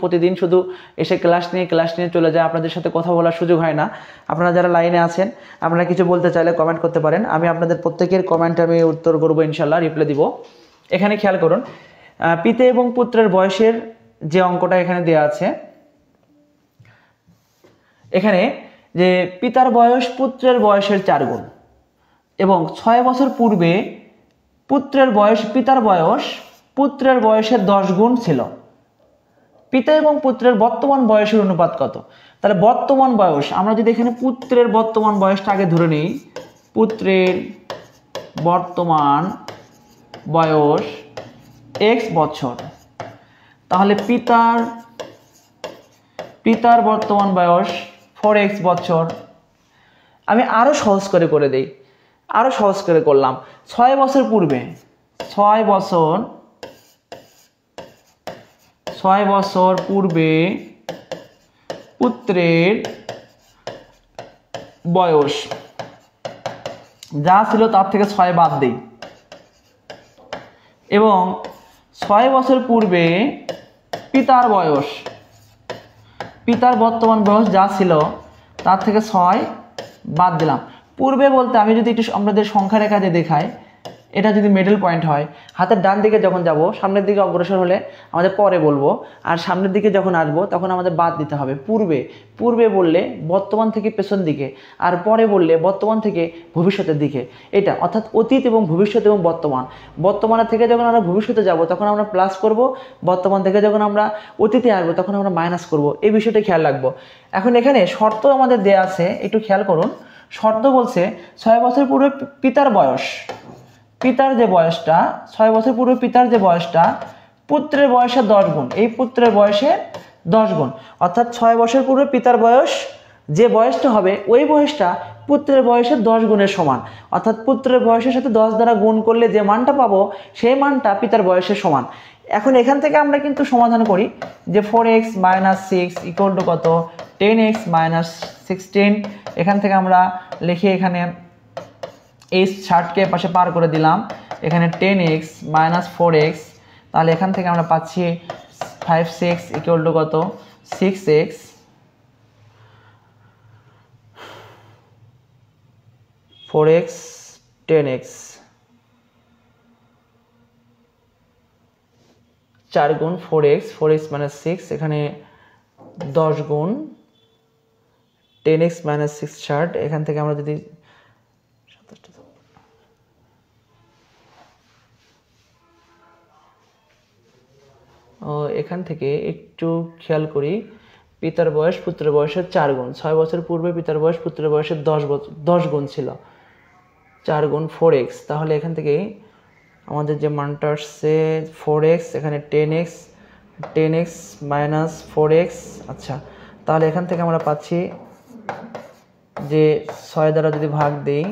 প্রতিদিন শুধু এসে ক্লাস নিয়ে চলে যায়, আপনাদের সাথে কথা বলার সুযোগ হয় না। আপনারা যারা লাইনে আছেন, আপনারা কিছু বলতে চাইলে কমেন্ট করতে পারেন, আমি আপনাদের প্রত্যেকের কমেন্টে আমি উত্তর করবো, ইনশাল্লাহ রিপ্লাই দিব। এখানে খেয়াল করুন, পিতা এবং পুত্রের বয়সের যে অঙ্কটা এখানে দেওয়া আছে, এখানে যে পিতার বয়স পুত্রের বয়সের 4 গুণ, এবং 6 বছর পূর্বে পিতার বয়স পুত্রের বয়সের 10 গুণ ছিল। পিতা এবং পুত্রের বর্তমান বয়সের অনুপাত কত? তাহলে বর্তমান বয়স, আমরা যদি এখানে পুত্রের বর্তমান বয়সটা আগে ধরে নিই, পুত্রের বর্তমান বয়স x বছর, তাহলে পিতার বর্তমান বয়স 4x বছর। আমি আরো সহজ করে দেই, আরো সহজ করে করলাম। 6 বছর পূর্বে পুত্রের বয়স যা ছিল তার থেকে 6 বাদ দেই, এবং 6 বছর পূর্বে পিতার বর্তমান বয়স যা ছিল তার থেকে 6 বাদ দিলাম। পূর্বে বলতে আমি যদি একটু আমাদের সংখ্যা রেখা দিয়ে দেখাই, এটা যদি মিডল পয়েন্ট হয়, হাতের ডান দিকে যখন যাব, সামনের দিকে অগ্রসর হলে আমাদের পরে বলবো, আর সামনের দিকে যখন আসবো তখন আমাদের বাদ দিতে হবে। পূর্বে বললে বর্তমান থেকে পেছন দিকে, আর পরে বললে বর্তমান থেকে ভবিষ্যতের দিকে। এটা অর্থাৎ অতীত এবং ভবিষ্যৎ এবং বর্তমানের থেকে যখন আমরা ভবিষ্যতে যাব তখন আমরা প্লাস করব, বর্তমান থেকে যখন আমরা অতীতে আসবো তখন আমরা মাইনাস করব। এই বিষয়টা খেয়াল রাখবো। এখন এখানে শর্ত আমাদের দেয়া আছে, একটু খেয়াল করুন। শর্ত বলছে 6 বছর পূর্বে পিতার যে বয়সটা 6 বছর পূর্বে পিতার যে বয়সটা পুত্রের বয়সের 10 গুণ, এই পুত্রের বয়সের 10 গুণ, অর্থাৎ 6 বছর পূর্বে পিতার বয়স যে বয়সটা হবে, ওই বয়সটা পুত্রের বয়সের 10 গুণের সমান। অর্থাৎ পুত্রের বয়সের সাথে 10 দ্বারা গুণ করলে যে মানটা পাবো, সেই মানটা পিতার বয়সের সমান। এখন এখান থেকে আমরা কিন্তু সমাধান করি যে 4x - 6 ইকুয়াল টু কত, 10x - 16। এখান থেকে আমরা লিখে এখানে এই 60কে পাশে পার করে দিলাম, এখানে 10x - 4x, তাহলে এখান থেকে আমরা পাচ্ছি 5x ইকুয়াল টু কত, 6x। 4x 10x 4 গুণ 4x মানে 6, এখানে 10 গুণ 10x মাইনাস 6 60, এখান থেকে আমরা যদি এখান থেকে একটু খেয়াল করি, পিতার বয়স পুত্রের বয়সের 4 গুণ। 6 বছর পূর্বে পিতার বয়স পুত্রের বয়সের 10 গুণ ছিল, 4 গুণ 4x। তাহলে এখান থেকে আমাদের যে মানটা আসছে 4x, এখানে 10x মাইনাস 4x। আচ্ছা, তাহলে এখান থেকে আমরা পাচ্ছি যে 6 দ্বারা যদি ভাগ দেই,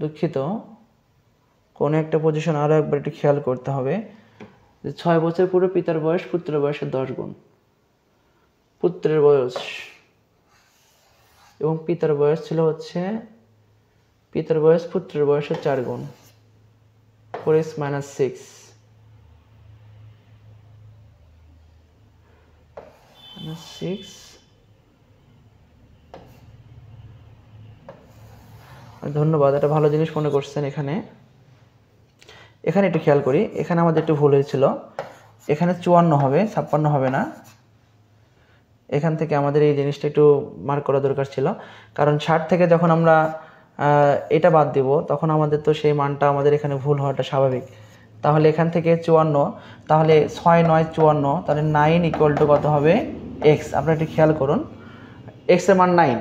দুঃখিত, কোনো একটা পজিশন আরও একবার একটু খেয়াল করতে হবে, যে 6 বছর পূর্বে পিতার বয়স পুত্রের বয়সের 10 গুণ, পুত্রের বয়স এবং পিতার বয়স ছিল হচ্ছে পিতার বয়স পুত্রের বয়সের 4 গুণ, 4x মাইনাস 6 ধন্যবাদ, এটা ভালো জিনিস মনে করছেন। এখানে একটু খেয়াল করি, এখানে আমাদের একটু ভুল হয়েছিল, এখানে 54 হবে, 56 হবে না। এখান থেকে আমাদের এই জিনিসটা একটু মার্ক করা দরকার ছিল, কারণ 60 থেকে যখন আমরা এটা বাদ দিব তখন আমাদের তো সেই মানটা আমাদের এখানে ভুল হওয়াটা স্বাভাবিক। তাহলে এখান থেকে 54, তাহলে 6 9 54, তাহলে 9 ইকুয়াল টু কত হবে? x। আপনারা একটু খেয়াল করুন, x এর মান 9।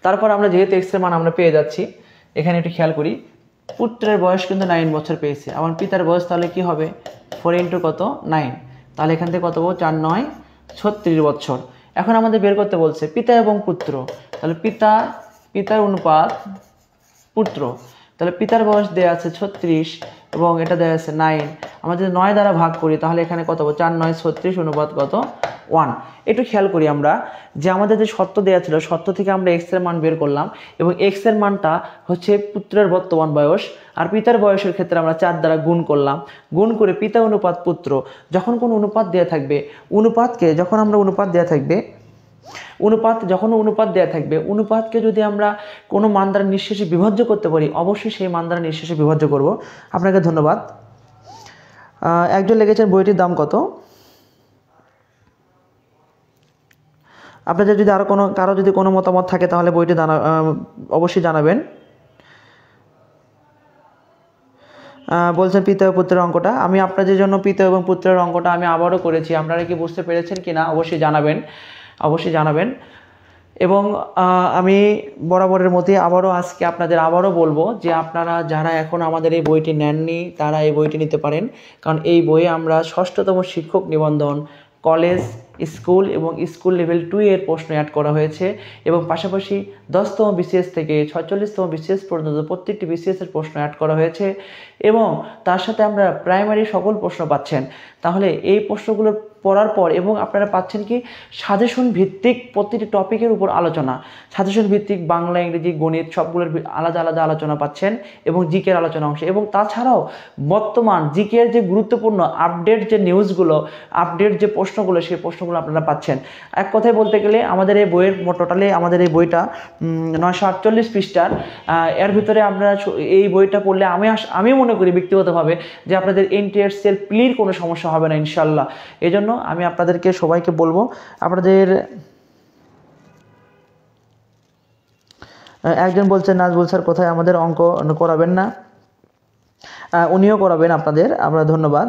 তারপর আমরা যেহেতু x এর মান আমরা পেয়ে যাচ্ছি, এখানে একটু খেয়াল করি, পুত্রের বয়স কিন্তু 9 বছর পেয়েছে, আমার পিতার বয়স তাহলে কি হবে? 4 ইন্টু কত? 9। তাহলে এখান থেকে কত পাবো? 4 9 36 বছর। এখন আমাদের বের করতে বলছে পিতা এবং পুত্র, তাহলে পিতার অনুপাত পুত্র, তাহলে পিতার বয়স দেওয়া আছে 36 এবং এটা দেওয়া আছে 9। আমরা যদি 9 দ্বারা ভাগ করি তাহলে এখানে কত হবে? 4 9 36, অনুপাত কত? 1। একটু খেয়াল করি আমরা, যে আমাদের যে শর্ত দেওয়া ছিল, শর্ত থেকে আমরা x এর মান বের করলাম এবং x এর মানটা হচ্ছে পুত্রের বর্তমান বয়স, আর পিতার বয়সের ক্ষেত্রে আমরা 4 দ্বারা গুণ করলাম, গুণ করে পিতা অনুপাত পুত্র। যখন কোনো অনুপাত দেওয়া থাকবে, যখন অনুপাত দেওয়া থাকবে, অনুপাতকে যদি আমরা কোনো মান দ্বারা নিঃশেষে বিভাজ্য করতে পারি, অবশ্যই সেই মান দ্বারা নিঃশেষে বিভাজ্য করব। আপনাকে ধন্যবাদ। একজন লিখেছেন বইটির দাম কত? আপনাদের যদি কারো যদি কোনো মতামত থাকে তাহলে বইটি অবশ্যই জানাবেন। বলছেন পিতা ও পুত্রের অঙ্কটা, আমি আপনাদের জন্য পিতা এবং পুত্রের অঙ্কটা আমি আবারও করেছি, আপনারা কি বুঝতে পেরেছেন কিনা অবশ্যই জানাবেন। এবং আমি বরাবরের মধ্যে আজকে আপনাদের বলবো যে আপনারা যারা এখন আমাদের এই বইটি নেননি তারা এই বইটি নিতে পারেন, কারণ এই বইয়ে আমরা 6ষষ্ঠতম শিক্ষক নিবন্ধন, কলেজ, স্কুল এবং স্কুল লেভেল 2 এর প্রশ্ন অ্যাড করা হয়েছে এবং পাশাপাশি 10তম বিসিএস থেকে 46তম বিসিএস পর্যন্ত প্রত্যেকটি বিসিএস এর প্রশ্ন অ্যাড করা হয়েছে এবং তার সাথে আমরা প্রাইমারি সকল প্রশ্ন পাচ্ছেন। তাহলে এই প্রশ্নগুলো পড়ার পর এবং আপনারা পাচ্ছেন কি সাজেশন ভিত্তিক প্রতিটি টপিকের উপর আলোচনা, সাজেশন ভিত্তিক বাংলা, ইংরেজি, গণিত সবগুলোর আলাদা আলাদা আলোচনা পাচ্ছেন এবং জিকের আলোচনা অংশ, এবং তাছাড়াও বর্তমান জিকের যে গুরুত্বপূর্ণ আপডেট যে নিউজগুলো, আপডেট যে প্রশ্নগুলো, সেই প্রশ্নগুলো আপনারা পাচ্ছেন। এক কথায় বলতে গেলে আমাদের এই বইয়ের টোটালি আমাদের এই বইটা 948 পৃষ্ঠার। এর ভিতরে আপনারা এই বইটা পড়লে আমি মনে করি ব্যক্তিগতভাবে যে আপনাদের এনটিআর সেলফ প্লির কোনো সমস্যা হবে না ইনশাল্লাহ। এই জন্য আমি আপনাদেরকে সবাইকে বলবো, আপনাদের একজন বলছেন নাজবুল স্যার কোথায় আমাদের অঙ্ক করাবেন না? উনিও করাবেন আপনাদের, আমরা ধন্যবাদ।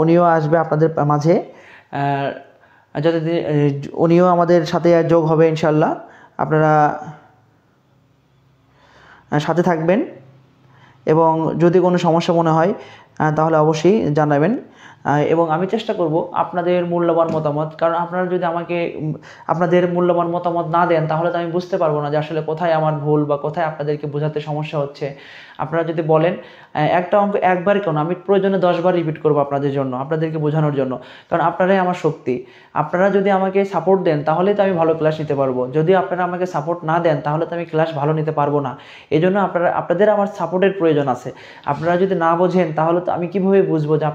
উনিও আসবে আপনাদের মাঝে, যতদিন উনিও আমাদের সাথে যোগ হবে ইনশাল্লাহ। আপনারা সাথে থাকবেন এবং যদি কোনো সমস্যা মনে হয় তাহলে অবশ্যই জানাবেন এবং আমি চেষ্টা করব আপনাদের মূল্যবান মতামত, কারণ আপনারা যদি আমাকে আপনাদের মূল্যবান মতামত না দেন তাহলে তো আমি বুঝতে পারবো না যে আসলে কোথায় আমার ভুল বা কোথায় আপনাদেরকে বোঝাতে সমস্যা হচ্ছে। আপনারা যদি বলেন একটা অঙ্ক একবার কেন, আমি প্রয়োজনে 10 বার রিপিট করবো আপনাদের জন্য, আপনাদেরকে বোঝানোর জন্য, কারণ আপনারাই আমার শক্তি। আপনারা যদি আমাকে সাপোর্ট দেন তাহলে তো আমি ভালো ক্লাস নিতে পারবো, যদি আপনারা আমাকে সাপোর্ট না দেন তাহলে তো আমি ক্লাস ভালো নিতে পারবো না। এই জন্য আপনাদের আমার সাপোর্টের প্রয়োজন আছে। আপনারা যদি না বোঝেন তাহলে তো আমি কীভাবে বুঝবো যে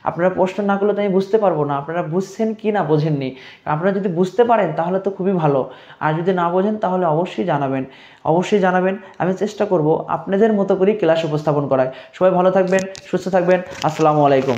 আপনারা প্রশ্ন না করলে তো আমি বুঝতে পারবো না আপনারা বুঝছেন কি না বোঝেননি। আপনারা যদি বুঝতে পারেন তাহলে তো খুবই ভালো, আর যদি না বোঝেন তাহলে অবশ্যই জানাবেন। আমি চেষ্টা করব আপনাদের মতো করেই ক্লাস উপস্থাপন করায়। সবাই ভালো থাকবেন, সুস্থ থাকবেন। আসসালামু আলাইকুম।